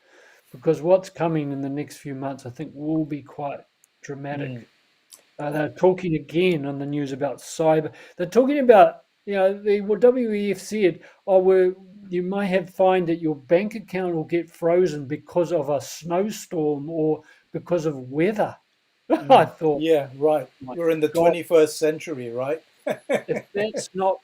because what's coming in the next few months, I think, will be quite Mm, dramatic. They're talking again on the news about cyber. They're talking about, the WEF said, oh, you may have find that your bank account will get frozen because of a snowstorm or because of weather. I thought, yeah. Right. my We're in the God, 21st century, right? if that's not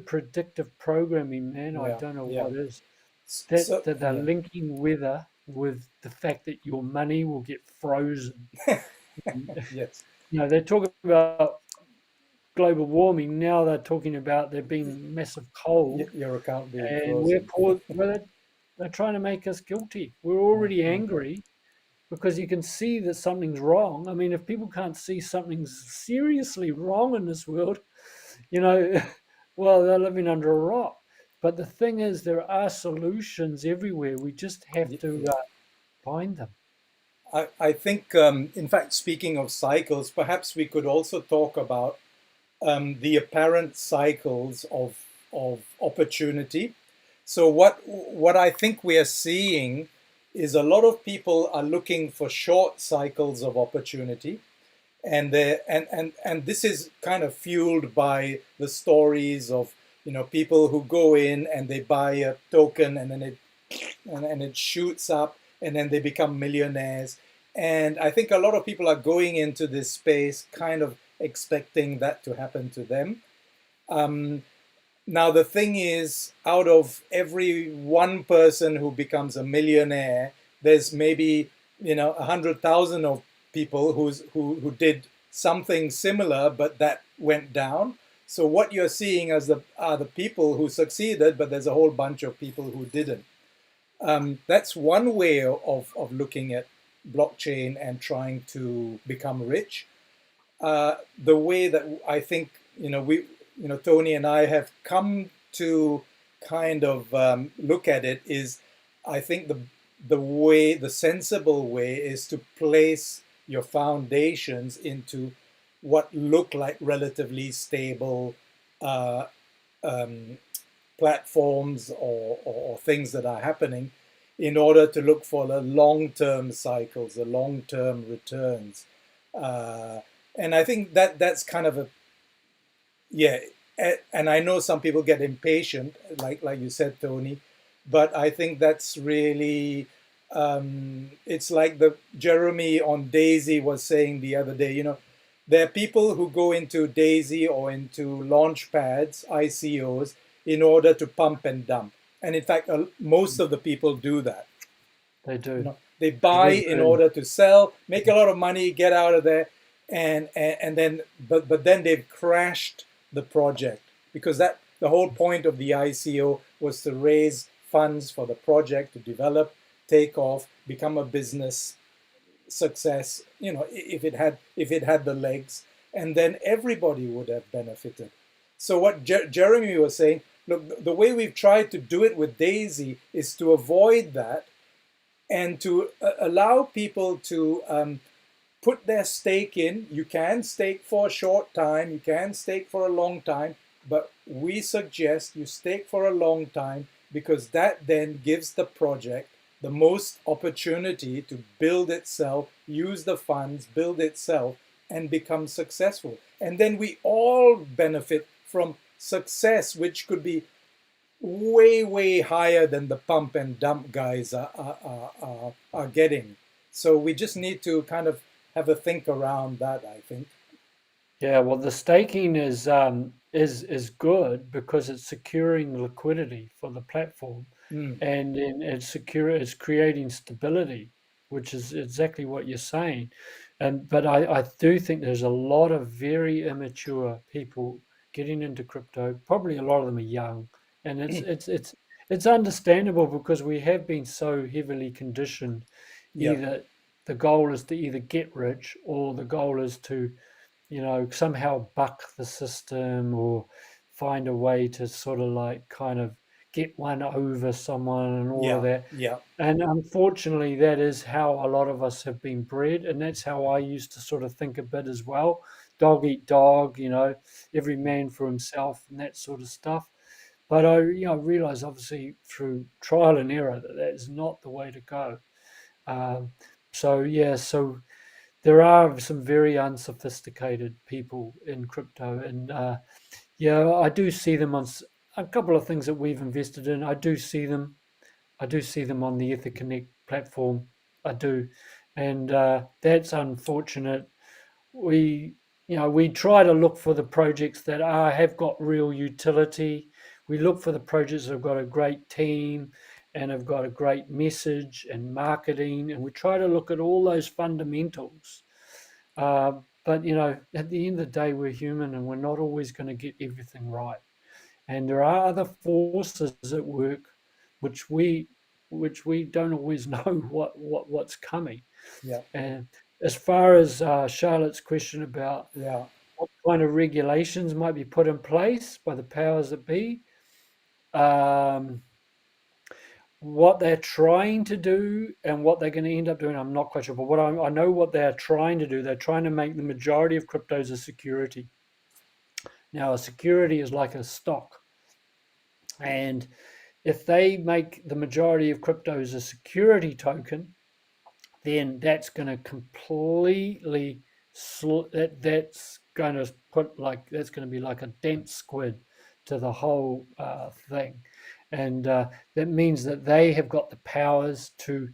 predictive programming, man, I Yeah. don't know Yeah. what is. So, That they're yeah. linking weather with the fact that your money will get frozen. Yes. They're talking about global warming. Now they're talking about there being massive cold, Your account being and frozen. they're trying to make us guilty. We're Mm, already mm. angry because you can see that something's wrong. I mean, if people can't see something's seriously wrong in this world, you know, well, they're living under a rock. But the thing is, there are solutions everywhere. We just have to Yeah. find them. I think, in fact, speaking of cycles, perhaps we could also talk about the apparent cycles of opportunity. So what I think we are seeing is a lot of people are looking for short cycles of opportunity, and this is kind of fueled by the stories of people who go in and they buy a token, and then it shoots up, and then they become millionaires. And I think a lot of people are going into this space kind of expecting that to happen to them. Um, Now, the thing is, out of every one person who becomes a millionaire, there's maybe, 100,000 of people who did something similar, but that went down. So what you're seeing as are the people who succeeded, but there's a whole bunch of people who didn't. That's one way of looking at blockchain and trying to become rich. The way that I think Tony and I have come to kind of look at it is, I think the sensible way is to place your foundations into what look like relatively stable uh, um, platforms or things that are happening, in order to look for the long-term cycles, the long-term returns. Uh, and I think that that's kind of a, yeah. And I know some people get impatient, like you said, Tony, but I think that's really, it's like the Jeremy on Daisy was saying the other day. There are people who go into Daisy or into launch pads, ICOs, in order to pump and dump. And in fact, most of the people do that. They do. They buy We in do. order to sell, make a lot of money, get out of there, and then but then they've crashed the project, because that the whole point of the ICO was to raise funds for the project to develop, take off, become a business success. If it had the legs, and then everybody would have benefited. So what Jeremy was saying, look, the way we've tried to do it with Daisy is to avoid that, and to allow people to put their stake in. You can stake for a short time, you can stake for a long time, but we suggest you stake for a long time, because that then gives the project the most opportunity to build itself, use the funds, build itself, and become successful. And then we all benefit from success, which could be way, way higher than the pump and dump guys are getting. So we just need to kind of have a think around that, I think. Yeah, well, the staking is good because it's securing liquidity for the platform, Mm, and then it's creating stability, which is exactly what you're saying. And but I do think there's a lot of very immature people getting into crypto. Probably a lot of them are young, and it's understandable because we have been so heavily conditioned. yeah, Either the goal is to either get rich, or the goal is to somehow buck the system, or find a way to sort of like kind of get one over someone and all of yeah, that. yeah, And unfortunately, that is how a lot of us have been bred. And that's how I used to sort of think a bit as well. Dog eat dog, every man for himself and that sort of stuff. But I realize obviously through trial and error that that is not the way to go. Um, so, yeah, so there are some very unsophisticated people in crypto, and yeah, I do see them on a couple of things that we've invested in. I do see them on the EtherConnect platform. I do, and that's unfortunate. We try to look for the projects that have got real utility. We look for the projects that have got a great team and have got a great message and marketing, and we try to look at all those fundamentals. But at the end of the day, we're human, and we're not always going to get everything right. And there are other forces at work, which we which we don't always know what's coming. yeah, And as far as Charlotte's question about yeah, what kind of regulations might be put in place by the powers that be, um, what they're trying to do and what they're going to end up doing, I'm not quite sure. But I know what they're trying to do, they're trying to make the majority of cryptos a security. Now, a security is like a stock. And if they make the majority of cryptos a security token, then that's going to completely that's going to that's going to be like a dent squid to the whole thing, and that means that they have got the powers to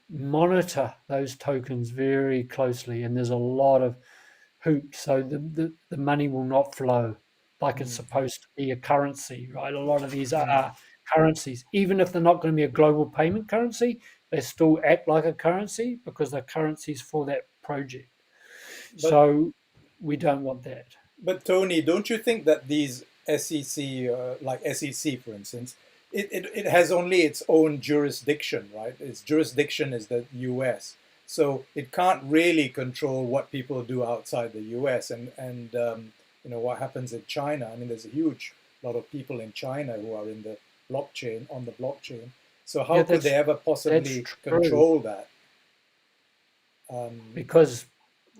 monitor those tokens very closely, and there's a lot of hoops, so the money will not flow like it's Mm, supposed to be a currency, right? A lot of these mm. are currencies. Even if they're not going to be a global payment currency, they still act like a currency because they're currencies for that project. But So we don't want that. Tony, don't you think that these SEC, like SEC for instance, it has only its own jurisdiction, right? Its jurisdiction is the US. So it can't really control what people do outside the US and you know what happens in China. I mean, there's a huge lot of people in China who are in the blockchain, on the blockchain. So how Yeah, could they ever that's possibly true. control that? Um, Because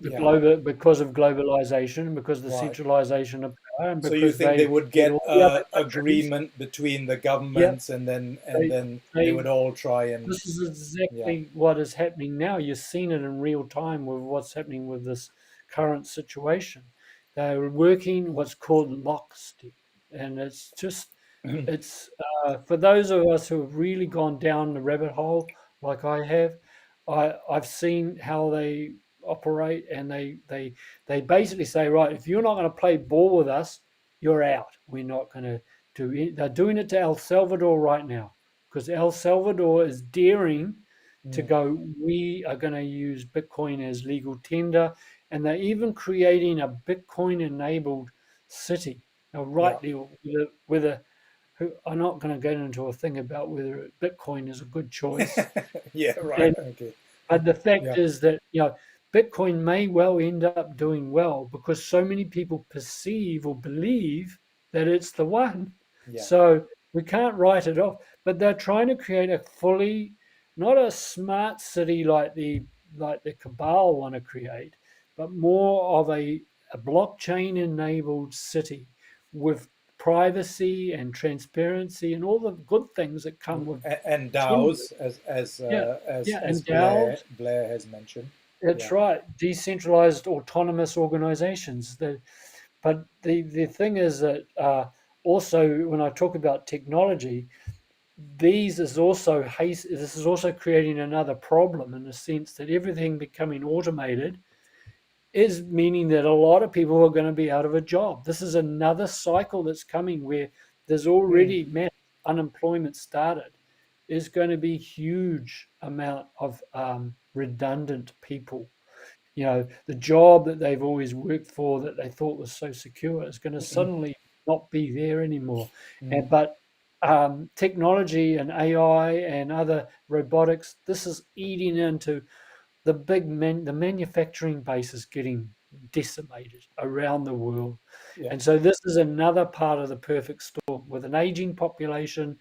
yeah, because of globalization, because of the right. centralization of power, and So you because think they they would get get all the other countries. agreement between the Yep, governments and they then they they would all try and this is yeah. exactly what is happening now. You're seeing it in real time with what's happening with this current situation. They're working what's called lockstep, and it's just it's for those of us who have really gone down the rabbit hole, like I have. I've seen how they operate, and they basically say, right, if you're not going to play ball with us, you're out. We're not going to do it. They're doing it to El Salvador right now because El Salvador is daring to Mm, go, we are going to use Bitcoin as legal tender. And they're even creating a Bitcoin enabled city. Now, yeah. rightly, whether who, I'm not going to get into a thing about whether Bitcoin is a good choice. Yeah, right. And Okay. but the fact Yeah. is that Bitcoin may well end up doing well because so many people perceive or believe that it's the one. Yeah. So we can't write it off. But they're trying to create a fully, not a smart city like the cabal want to create, but more of a blockchain enabled city with privacy and transparency and all the good things that come with And Twitter. DAOs Yeah, yeah, as and DAOs. Blair has mentioned. That's Yeah. right. Decentralized autonomous organizations. But the thing is that also when I talk about technology, this is also creating another problem in the sense that everything becoming automated is meaning that a lot of people are going to be out of a job. This is another cycle that's coming where there's Mm, already mass unemployment started. There's going to be huge amount of redundant people. The job that they've always worked for that they thought was so secure is going to suddenly not be there anymore. mm, But technology and AI and other robotics, this is eating into the manufacturing base is getting decimated around the world. yeah. And so this is another part of the perfect storm with an aging population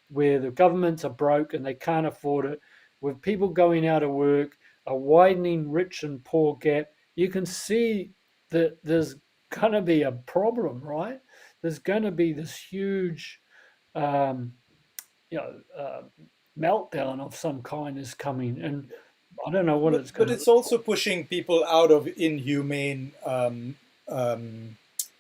where the governments are broke and they can't afford it, with people going out of work, a widening rich and poor gap. You can see that there's going to be a problem, right? There's going to be this huge um, you know, uh, meltdown of some kind is coming, and I don't know what it's going But to it's look also like. pushing people out of inhumane,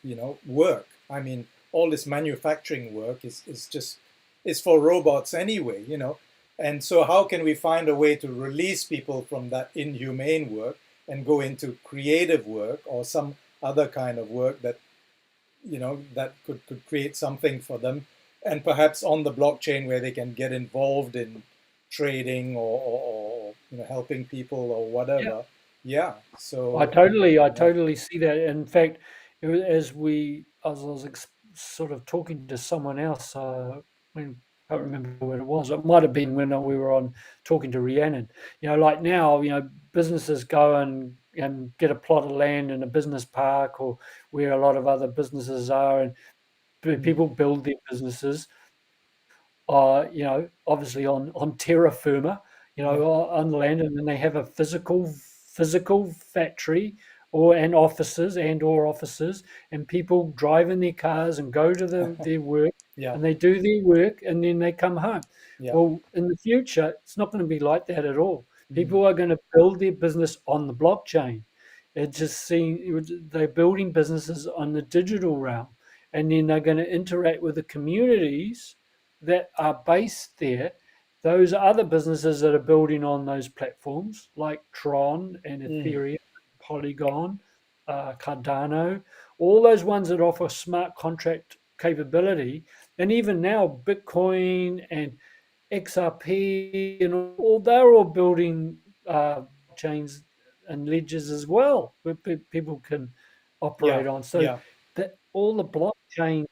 you know, work. I mean, all this manufacturing work is just is for robots anyway, you know. And so, how can we find a way to release people from that inhumane work and go into creative work or some other kind of work that you know that could create something for them, and perhaps on the blockchain where they can get involved in trading or you know helping people or Yeah, whatever. Yeah. I So totally, I yeah. totally see that. In fact, as I was sort of talking to someone else, I can't remember what it was. It might have been when we were on talking to Rhiannon. Like now, businesses go and get a plot of land in a business park or where a lot of other businesses are, and Mm, people build their businesses obviously on terra firma, yeah. on the land, and then they have a physical factory or offices, and people drive in their cars and go to their work, Yeah. and they do their work, and then they come home. Yeah. Well, in the future, it's not going to be like that at all. Mm, People are going to build their business on the blockchain. They're building businesses on the digital realm, and then they're going to interact with the communities that are based there, those other businesses that are building on those platforms like Tron and Mm. Ethereum, Polygon, Cardano, all those ones that offer smart contract capability, and even now Bitcoin and XRP and all they're all building chains and ledgers as well, where people can Yeah, operate on. So yeah, that all the blockchains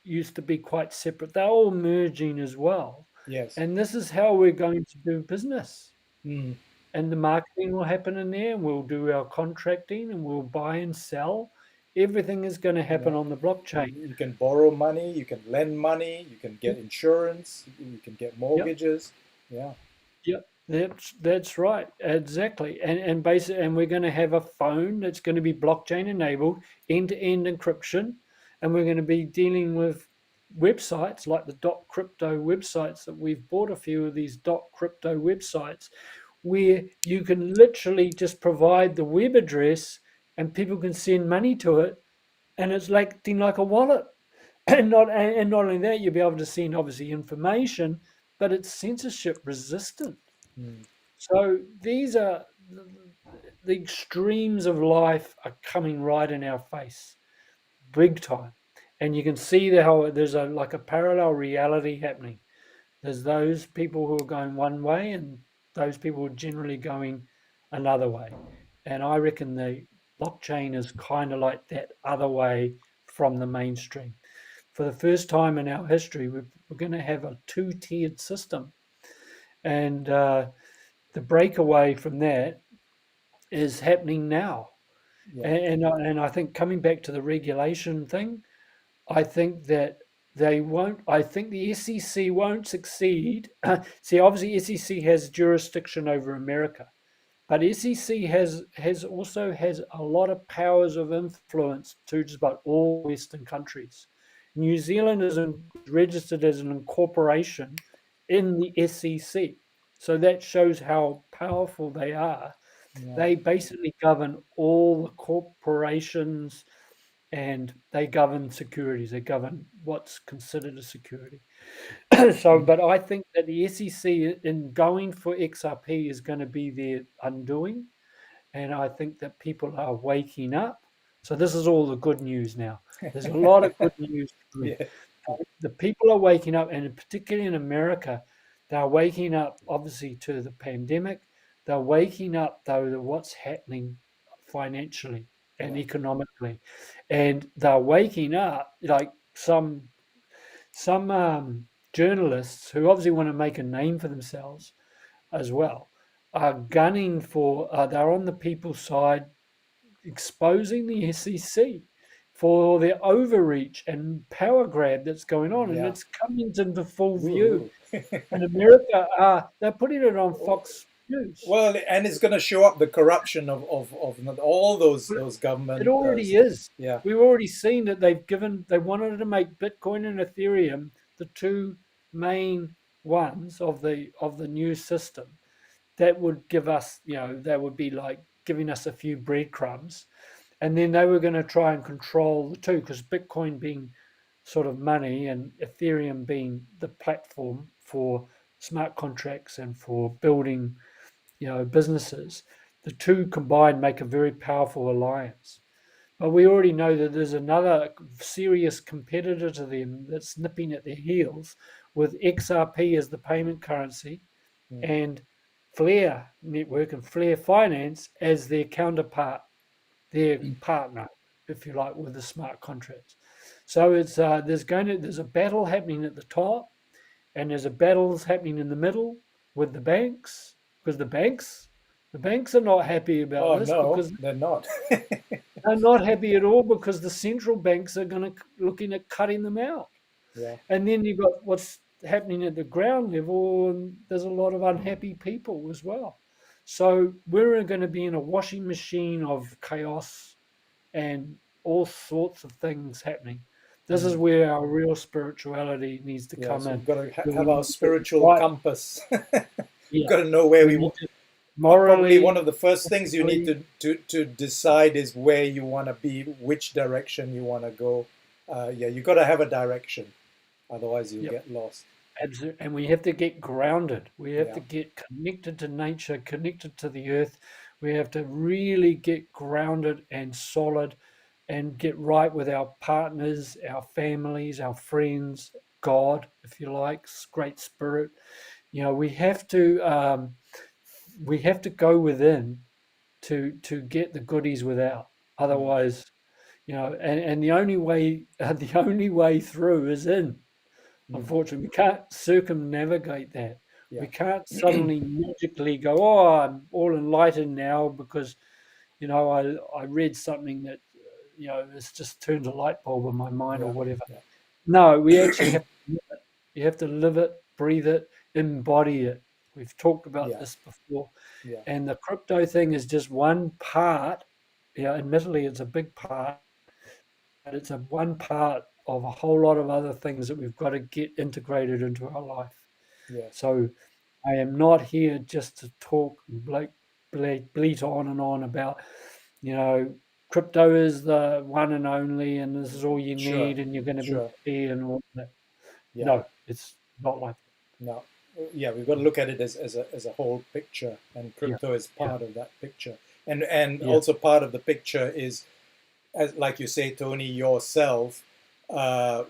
used to be quite separate. They're all merging as well. yes. And this is how we're going to do business. Mm. And the marketing will happen in there, and we'll do our contracting and we'll buy and sell. Everything is going to happen Yeah. on the blockchain. You can borrow money, you can lend money, you can get Yep. insurance, you can get Yep. mortgages. Yeah, Yep, that's right, exactly, and basically, and we're going to have a phone that's going to be blockchain enabled, end to end encryption, and we're going to be dealing with websites like the .crypto websites that we've bought a few of these .crypto websites, where you can literally just provide the web address and people can send money to it, and it's like acting like a wallet. And not only that, you'll be able to send obviously information, but it's censorship resistant. mm. So these are the extremes of life are coming right in our face, big time. And you can see how there's a like a parallel reality happening. There's those people who are going one way, and those people are generally going another way. And I reckon the blockchain is kind of like that other way from the mainstream. For the first time in our history, we're going to have a two-tiered system, and the breakaway from that is happening now. Yeah, And I think coming back to the regulation thing, I think that they won't. I think the SEC won't succeed. See, obviously, SEC has jurisdiction over America, but SEC has a lot of powers of influence to just about all Western countries. New Zealand is registered as an incorporation in the SEC, so that shows how powerful they are. yeah. They basically govern all the corporations and they govern securities. They govern what's considered a security. So, Mm. but I think that the SEC in going for XRP is going to be their undoing. And I think that people are waking up. So this is all the good news now. There's a lot of good news coming. Yeah, The people are waking up, and particularly in America, they're waking up obviously to the pandemic. They're waking up though to what's happening financially and yeah. economically, and they're waking up like some journalists who obviously want to make a name for themselves as well are gunning for. They're on the people's side exposing the SEC for their overreach and power grab that's going on, and Yeah. it's coming into full view. Woohoo. And America, they're putting it on Fox News. Well, and it's going to show up the corruption of all But those it government. already is. Yeah. We've already seen that they wanted to make Bitcoin and Ethereum the two main ones of the new system that would give us, that would be like giving us a few breadcrumbs. And then they were going to try and control the two because Bitcoin being sort of money and Ethereum being the platform for smart contracts and for building, businesses, the two combined make a very powerful alliance. But we already know that there's another serious competitor to them that's nipping at their heels with XRP as the payment currency Mm. and Flare Network and Flare Finance as their counterpart, their partner, if you like, with the smart contracts. So it's there's a battle happening at the top, and there's a battles happening in the middle with the banks because the banks are not happy about Oh this no, because they're not. they're not happy at all because the central banks are going to looking at cutting them out. Yeah. And then you've got what's happening at the ground level, and there's a lot of unhappy people as well. So we're going to be in a washing machine of chaos and all sorts of things happening. This is Mm. where our real spirituality needs to Yeah. come So in. we've got to Where we have our need to get spiritual right. compass. We've Yeah, got to know where we we need want. to Probably morally, one of the first things you need ethically, to decide is where you want to be, which direction you want to go. Yeah, you got to have a direction, otherwise you'll yep. get lost. Absolutely, and we have to get grounded. We have Yeah. to get connected to nature, connected to the earth. We have to really get grounded and solid and get right with our partners, our families, our friends, God, if you like, Great Spirit. We have to go within to get the goodies without. Mm. Otherwise, and the only way the only way through is in. Mm. Unfortunately, we can't circumnavigate that. Yeah. We can't suddenly magically go, "Oh, I'm all enlightened now because I read something that it's just turned a light bulb in my mind or Yeah. whatever." Yeah. No, we actually have to live it. You have to live it, breathe it, embody it. We've talked about Yeah. this before, Yeah. and the crypto thing is just one part. Admittedly, it's a big part, but it's a one part of a whole lot of other things that we've got to get integrated into our life. Yes. So I am not here just to talk and bleat on about, you know, crypto is the one and only, and this is all you Sure. need, and you're going to be Sure. happy and all that. Yeah. No, it's not like No. Yeah, we've got to look at it as a whole picture, and yeah, crypto is yeah, part of that picture. And yeah, also part of the picture is, as like you say, Tony, yourself, uh,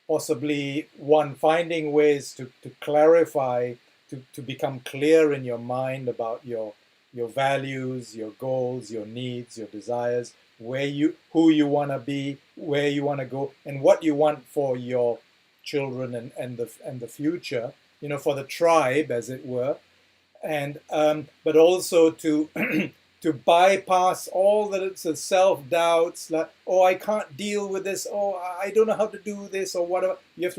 possibly one finding ways to clarify, to become clear in your mind about your values, your goals, your needs, your desires, who you want to be, where you want to go, and what you want for your children and the future, for the tribe, as it were. And but also to to bypass all the self doubts, like, oh, I can't deal with this, oh, I don't know how to do this, or whatever. You have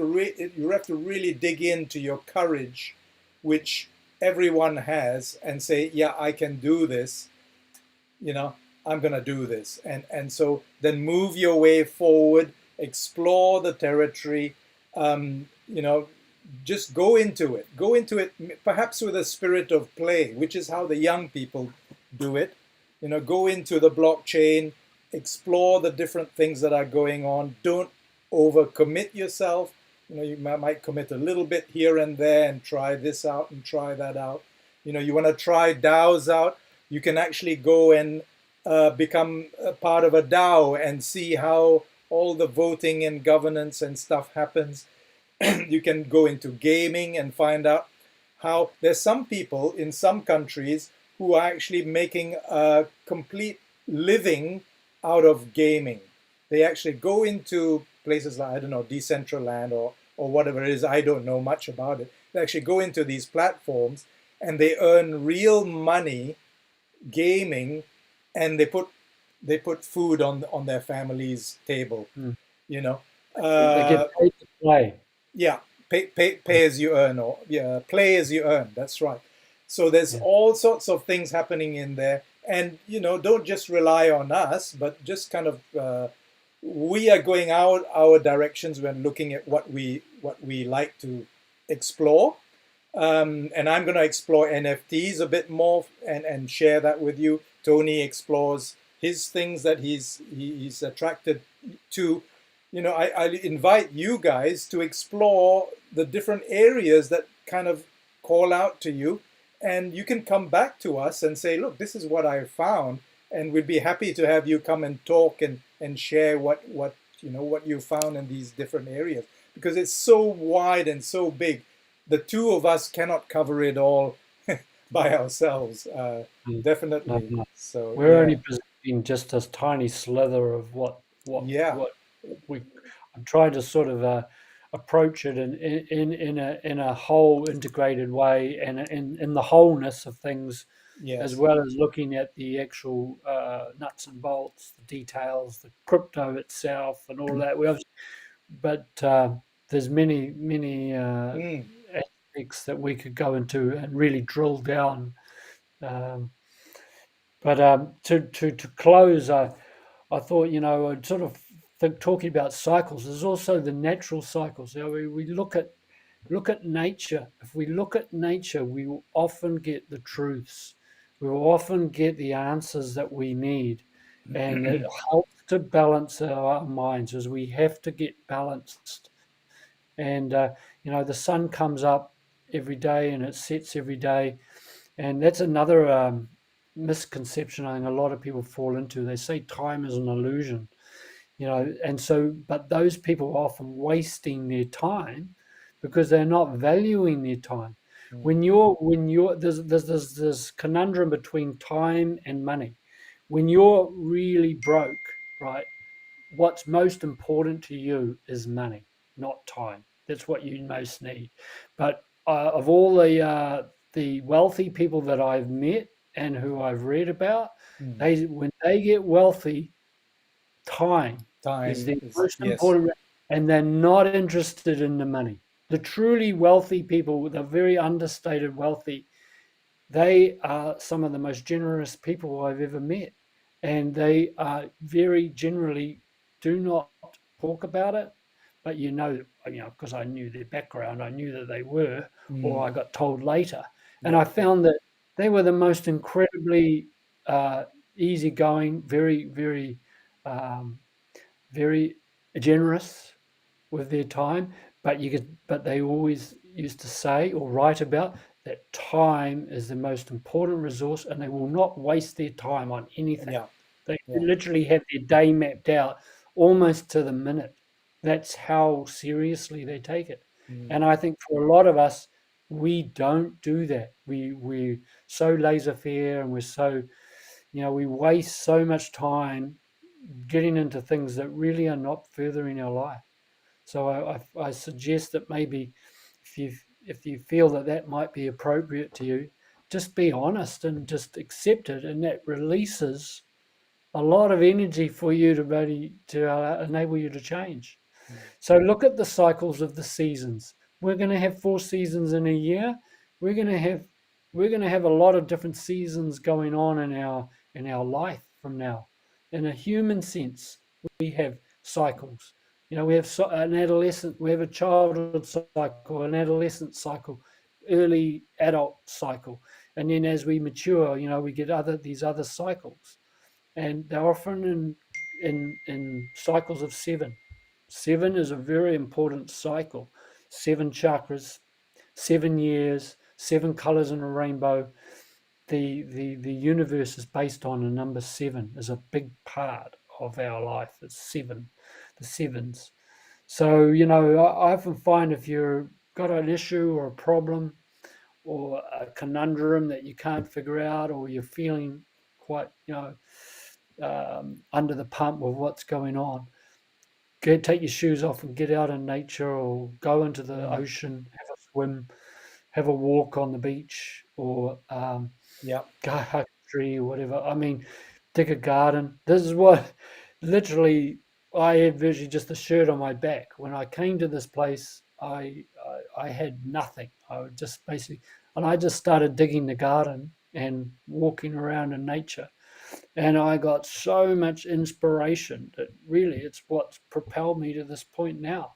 to really dig into your courage, which everyone has, and say, yeah, I can do this. you know I'm going to do this. And so then move your way forward, explore the territory. Um, you know just go into it perhaps with a spirit of play, which is how the young people do it. Go into the blockchain, explore the different things that are going on. Don't overcommit yourself. You might commit a little bit here and there and try this out and try that out. You want to try DAOs out. You can actually go and become a part of a DAO and see how all the voting and governance and stuff happens. You can go into gaming and find out how there's some people in some countries who are actually making a complete living out of gaming. They actually go into places like, I don't know, Decentraland or whatever it is. I don't know much about it. They actually go into these platforms and they earn real money gaming, and they put food on their family's table. mm. You know, They get uh, paid to play. yeah, pay as you earn, or yeah, play as you earn. That's right. So there's Yeah, all sorts of things happening in there, and don't just rely on us, but just kind of we are going out our directions when looking at what we like to explore. And I'm going to explore NFTs a bit more and share that with you. Tony explores his things that he's attracted to. I invite you guys to explore the different areas that kind of call out to you, and you can come back to us and say, look, this is what I found, and we'd be happy to have you come and talk and share what you found in these different areas, because it's so wide and so big. The two of us cannot cover it all by ourselves, mm. No, definitely. no. So We're only yeah. presenting just a tiny slither of Yeah. what we. I'm trying to sort of approach it in a whole integrated way and in the wholeness of things, as Yes. well as looking at the actual nuts and bolts, the details, the crypto itself, and all that. But there's many Mm, aspects that we could go into and really drill down. Um, but to close, I thought, I'd sort of think, talking about cycles. There's also the natural cycles. We look at nature. If we look at nature, we will often get the truths. We will often get the answers that we need, and it helps to balance our minds, as we have to get balanced. and the sun comes up every day and it sets every day, and that's another misconception I think a lot of people fall into. They say time is an illusion, and so, but those people are often wasting their time because they're not valuing their time. mm, When you're there's this conundrum between time and money. When you're really broke, right, what's most important to you is money, not time. That's what you most need. But of all the wealthy people that I've met and who I've read about, mm. they when they get wealthy, time is Time the is, most yes. important, and they're not interested in the money. The truly wealthy people, the very understated wealthy, they are some of the most generous people I've ever met. And they very generally do not talk about it, but because I knew their background, I knew that they were, or Mm, I got told later. And yep, I yep. found that they were the most incredibly uh, easygoing, very, um, very generous with their time, but they always used to say or write about that time is the most important resource, and they will not waste their time on anything. Yeah, They yeah. literally have their day mapped out almost to the minute. That's how seriously they take it. Mm, And I think for a lot of us, we don't do that. We're so laissez-faire, and we waste so much time getting into things that really are not furthering our life. So I suggest that maybe if you feel that that might be appropriate to you, just be honest and just accept it, and that releases a lot of energy for you to enable you to change. mm, So look at the cycles of the seasons. We're going to have 4 seasons in a year. We're going to have we're going to have a lot of different seasons going on in our life from now. In a human sense, we have cycles. We have an adolescent, we have a childhood cycle, an adolescent cycle, early adult cycle, and then as we mature, we get these other cycles, and they're often in cycles of seven. Seven is a very important cycle. Seven chakras, 7 years, seven colors in a rainbow. The universe is based on a number seven, is a big part of our life. It's seven, the sevens. So, I often find if you've got an issue or a problem or a conundrum that you can't figure out, or you're feeling quite, under the pump with what's going on, take your shoes off and get out in nature, or go into the mm, ocean, have a swim, have a walk on the beach, or yeah. go hug a tree or whatever. I mean, dig a garden. This is what literally I had virtually just a shirt on my back. When I came to this place, I had nothing. I would just basically, and I just started digging the garden and walking around in nature, and I got so much inspiration that really it's what's propelled me to this point now.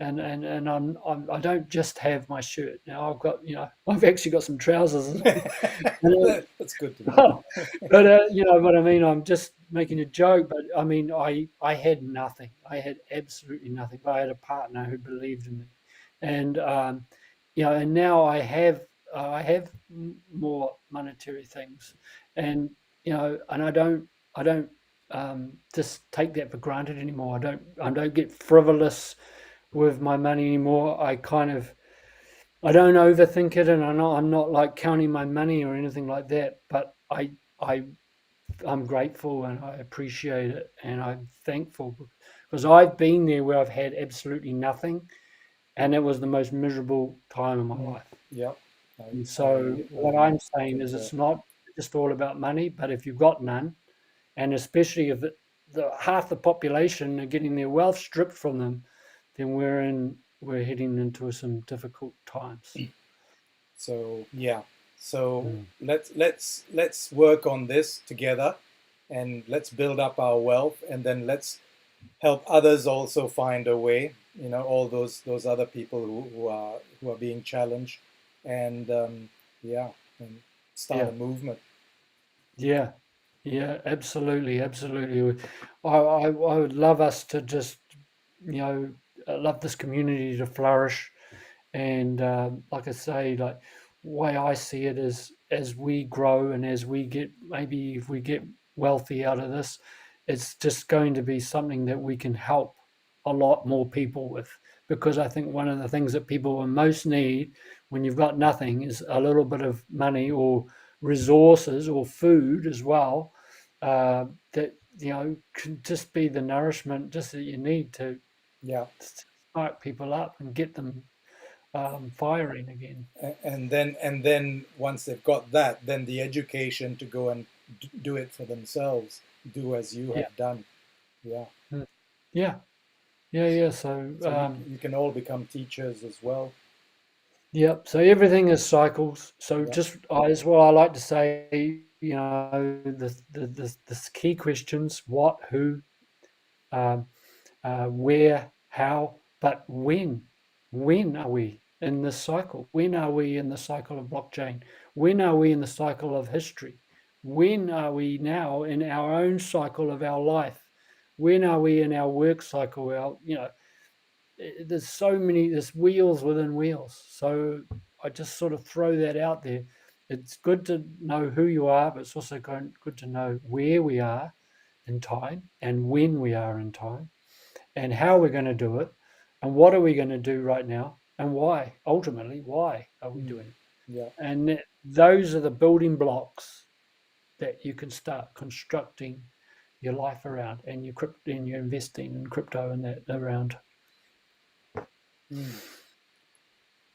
And I don't just have my shirt now. I've actually got some trousers. That's good to know. Oh, but you know what I mean. I'm just making a joke, but I mean, I had nothing. I had absolutely nothing. But I had a partner who believed in me, and and now I have more monetary things, and and I don't just take that for granted anymore. I don't get frivolous with my money anymore. I don't overthink it, and I'm not like counting my money or anything like that. But I I'm grateful and I appreciate it, and I'm thankful because I've been there where I've had absolutely nothing, and it was the most miserable time of my Mm, life. yeah, And so I what I'm saying is, concur. it's not just all about money, but if you've got none, and especially if the half the population are getting their wealth stripped from them, then we're heading into some difficult times. So yeah, so Mm. let's work on this together, and let's build up our wealth, and then let's help others also find a way. All those other people who are being challenged, and yeah, and start a Yeah. movement. Yeah, yeah, absolutely, absolutely. I would love us to just, you know, love this community to flourish. And like I say, like way I see it is as we grow and as we get, maybe if we get wealthy out of this, it's just going to be something that we can help a lot more people with. Because I think one of the things that people will most need when you've got nothing is a little bit of money or resources or food as well. That can just be the nourishment just that you need to Yeah. spark people up and get them firing again. And then once they've got that, then the education to go and do it for themselves, do as you Yeah. have done. Yeah. Mm. Yeah. Yeah. Yeah. So, So you can all become teachers as well. yep. So everything is cycles. So Yeah. just as what I like to say, the key questions: what, who, um, where, how, but when. When are we in this cycle? When are we in the cycle of blockchain? When are we in the cycle of history? When are we now in our own cycle of our life? When are we in our work cycle? There's so many, there's wheels within wheels. So I just sort of throw that out there. It's good to know who you are, but it's also good to know where we are in time and when we are in time and how we're going to do it and what are we going to do right now and why. Ultimately, why are we Mm. doing it? Yeah. And those are the building blocks that you can start constructing your life around, and you're investing in crypto and that around. Mm.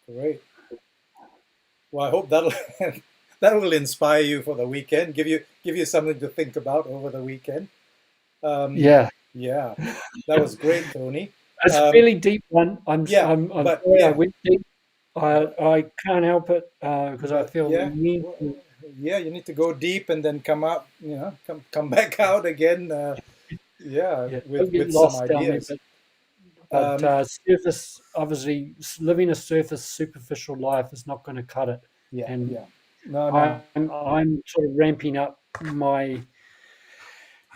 Great. Well, I hope that'll that will inspire you for the weekend. Give you something to think about over the weekend. Um, Yeah, yeah, that was great, Tony. it's a Um, fairly deep one. yeah, I'm but sorry I yeah, went deep. but I can't help it because I but feel we yeah, need well, to. yeah, you need to go deep and then come up, come back out again. Yeah, Yeah, don't get with some lost down there. ideas. But Um, surface, obviously, living a surface superficial life is not going to cut it. yeah, And yeah. No, no. I'm sort of ramping up my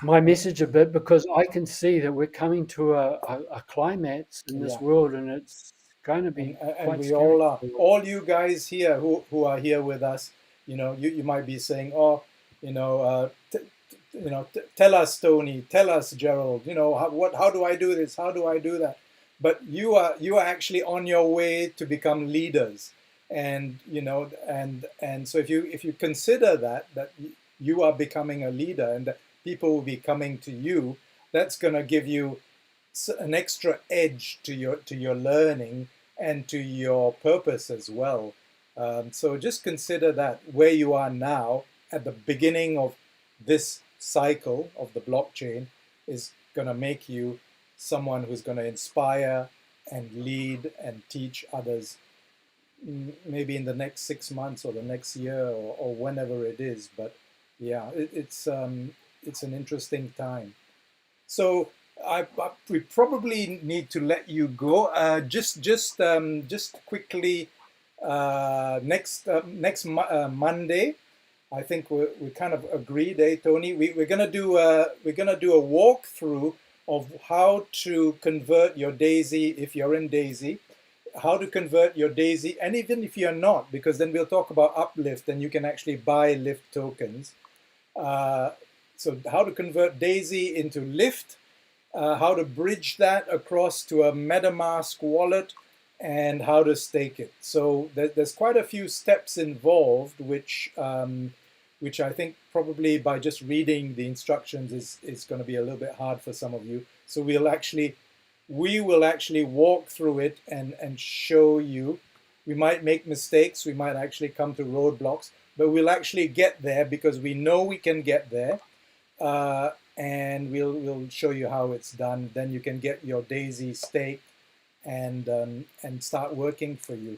message a bit because I can see that we're coming to a climax in this Yeah. world, and it's going to and be and quite we scary. all are. All you guys here who are here with us, you might be saying, oh, you know, tell us, Tony, tell us, Gerald, how do I do this? How do I do that? But you are actually on your way to become leaders, and so if you consider that you are becoming a leader and that people will be coming to you, that's going to give you an extra edge to your learning and to your purpose as well. So just consider that where you are now at the beginning of this cycle of the blockchain is going to make you someone who's going to inspire and lead and teach others, maybe in the next 6 months or the next year or whenever it is. But yeah, it's an interesting time. So we probably need to let you go. Just quickly, next Monday, I think we kind of agreed, Tony. We're gonna do a walkthrough of how to convert your Daisy if you're in Daisy, how to convert your Daisy, and even if you're not, because then we'll talk about Uplift, and you can actually buy Lift tokens. Uh, so how to convert Daisy into Lift, how to bridge that across to a MetaMask wallet, and how to stake it. So there's quite a few steps involved, which I think probably by just reading the instructions is going to be a little bit hard for some of you. So we will actually walk through it and show you. We might make mistakes. We might actually come to roadblocks, but we'll actually get there because we know we can get there. And we'll show you how it's done. Then you can get your Daisy stake and start working for you.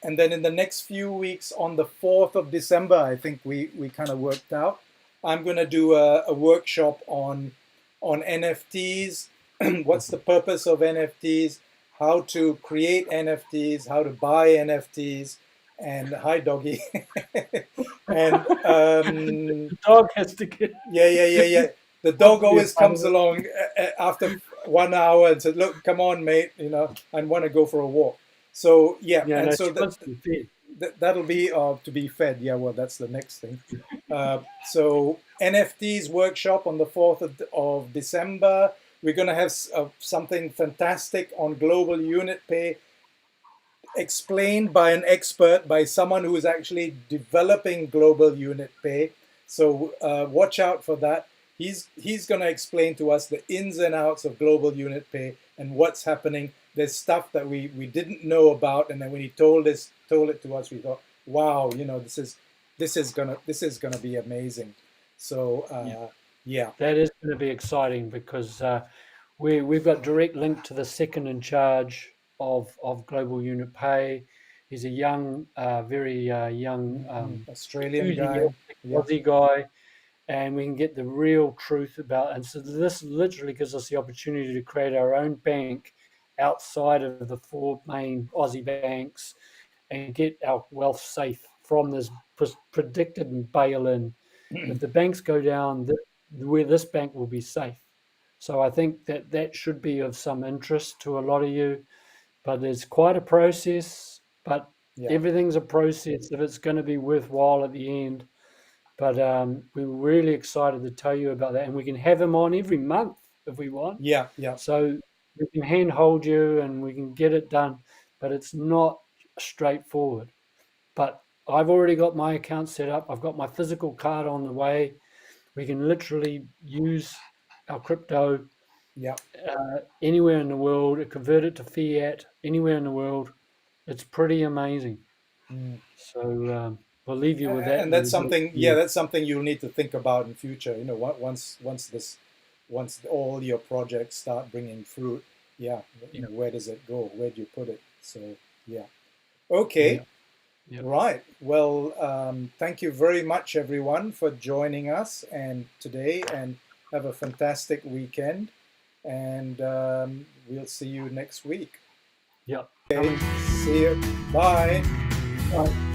And then in the next few weeks, on the 4th of December, I think we kind of worked out. I'm going to do a workshop on NFTs. What's the purpose of NFTs? How to create NFTs? How to buy NFTs? And hi, doggy. and The dog has to get. yeah, yeah, yeah, yeah. The Wants dog to be a always part of comes it. along after 1 hour and says, "Look, come on, mate, I want to go for a walk." So yeah, Yeah, and no, so she wants to be fed. that'll be to be fed. Yeah, well, that's the next thing. So NFTs workshop on the 4th of December. We're going to have something fantastic on global unit pay, explained by an expert, by someone who is actually developing global unit pay. So watch out for that. He's going to explain to us the ins and outs of global unit pay and what's happening. There's stuff that we didn't know about, and then when he told it to us, we thought, wow, this is gonna be amazing. So Yeah, yeah, that is going to be exciting because we've got direct link to the second in charge of global unit pay. He's a young, very young, Australian guy. enthusiastic Yeah. Aussie guy, and we can get the real truth about. And so this literally gives us the opportunity to create our own bank outside of the four main Aussie banks and get our wealth safe from this predicted bail-in. If the banks go down, where this bank will be safe. So I think that that should be of some interest to a lot of you. But it's quite a process. But Yeah. everything's a process if it's going to be worthwhile at the end. But we're really excited to tell you about that, and we can have him on every month if we want. Yeah. Yeah. So we can handhold you and we can get it done, but it's not straightforward. But I've already got my account set up. I've got my physical card on the way. We can literally use our crypto Yeah. anywhere in the world, convert it to fiat anywhere in the world. It's pretty amazing. Mm. So we'll leave you with that And that's little bit. something, yeah, Yeah, that's something you'll need to think about in future. Once all your projects start bringing fruit, yeah, yeah, where does it go? Where do you put it? So yeah, yeah, okay, yeah, right. Well, thank you very much, everyone, for joining us and today, and have a fantastic weekend. And we'll see you next week. yeah. Okay, Coming. see you. Bye. Bye.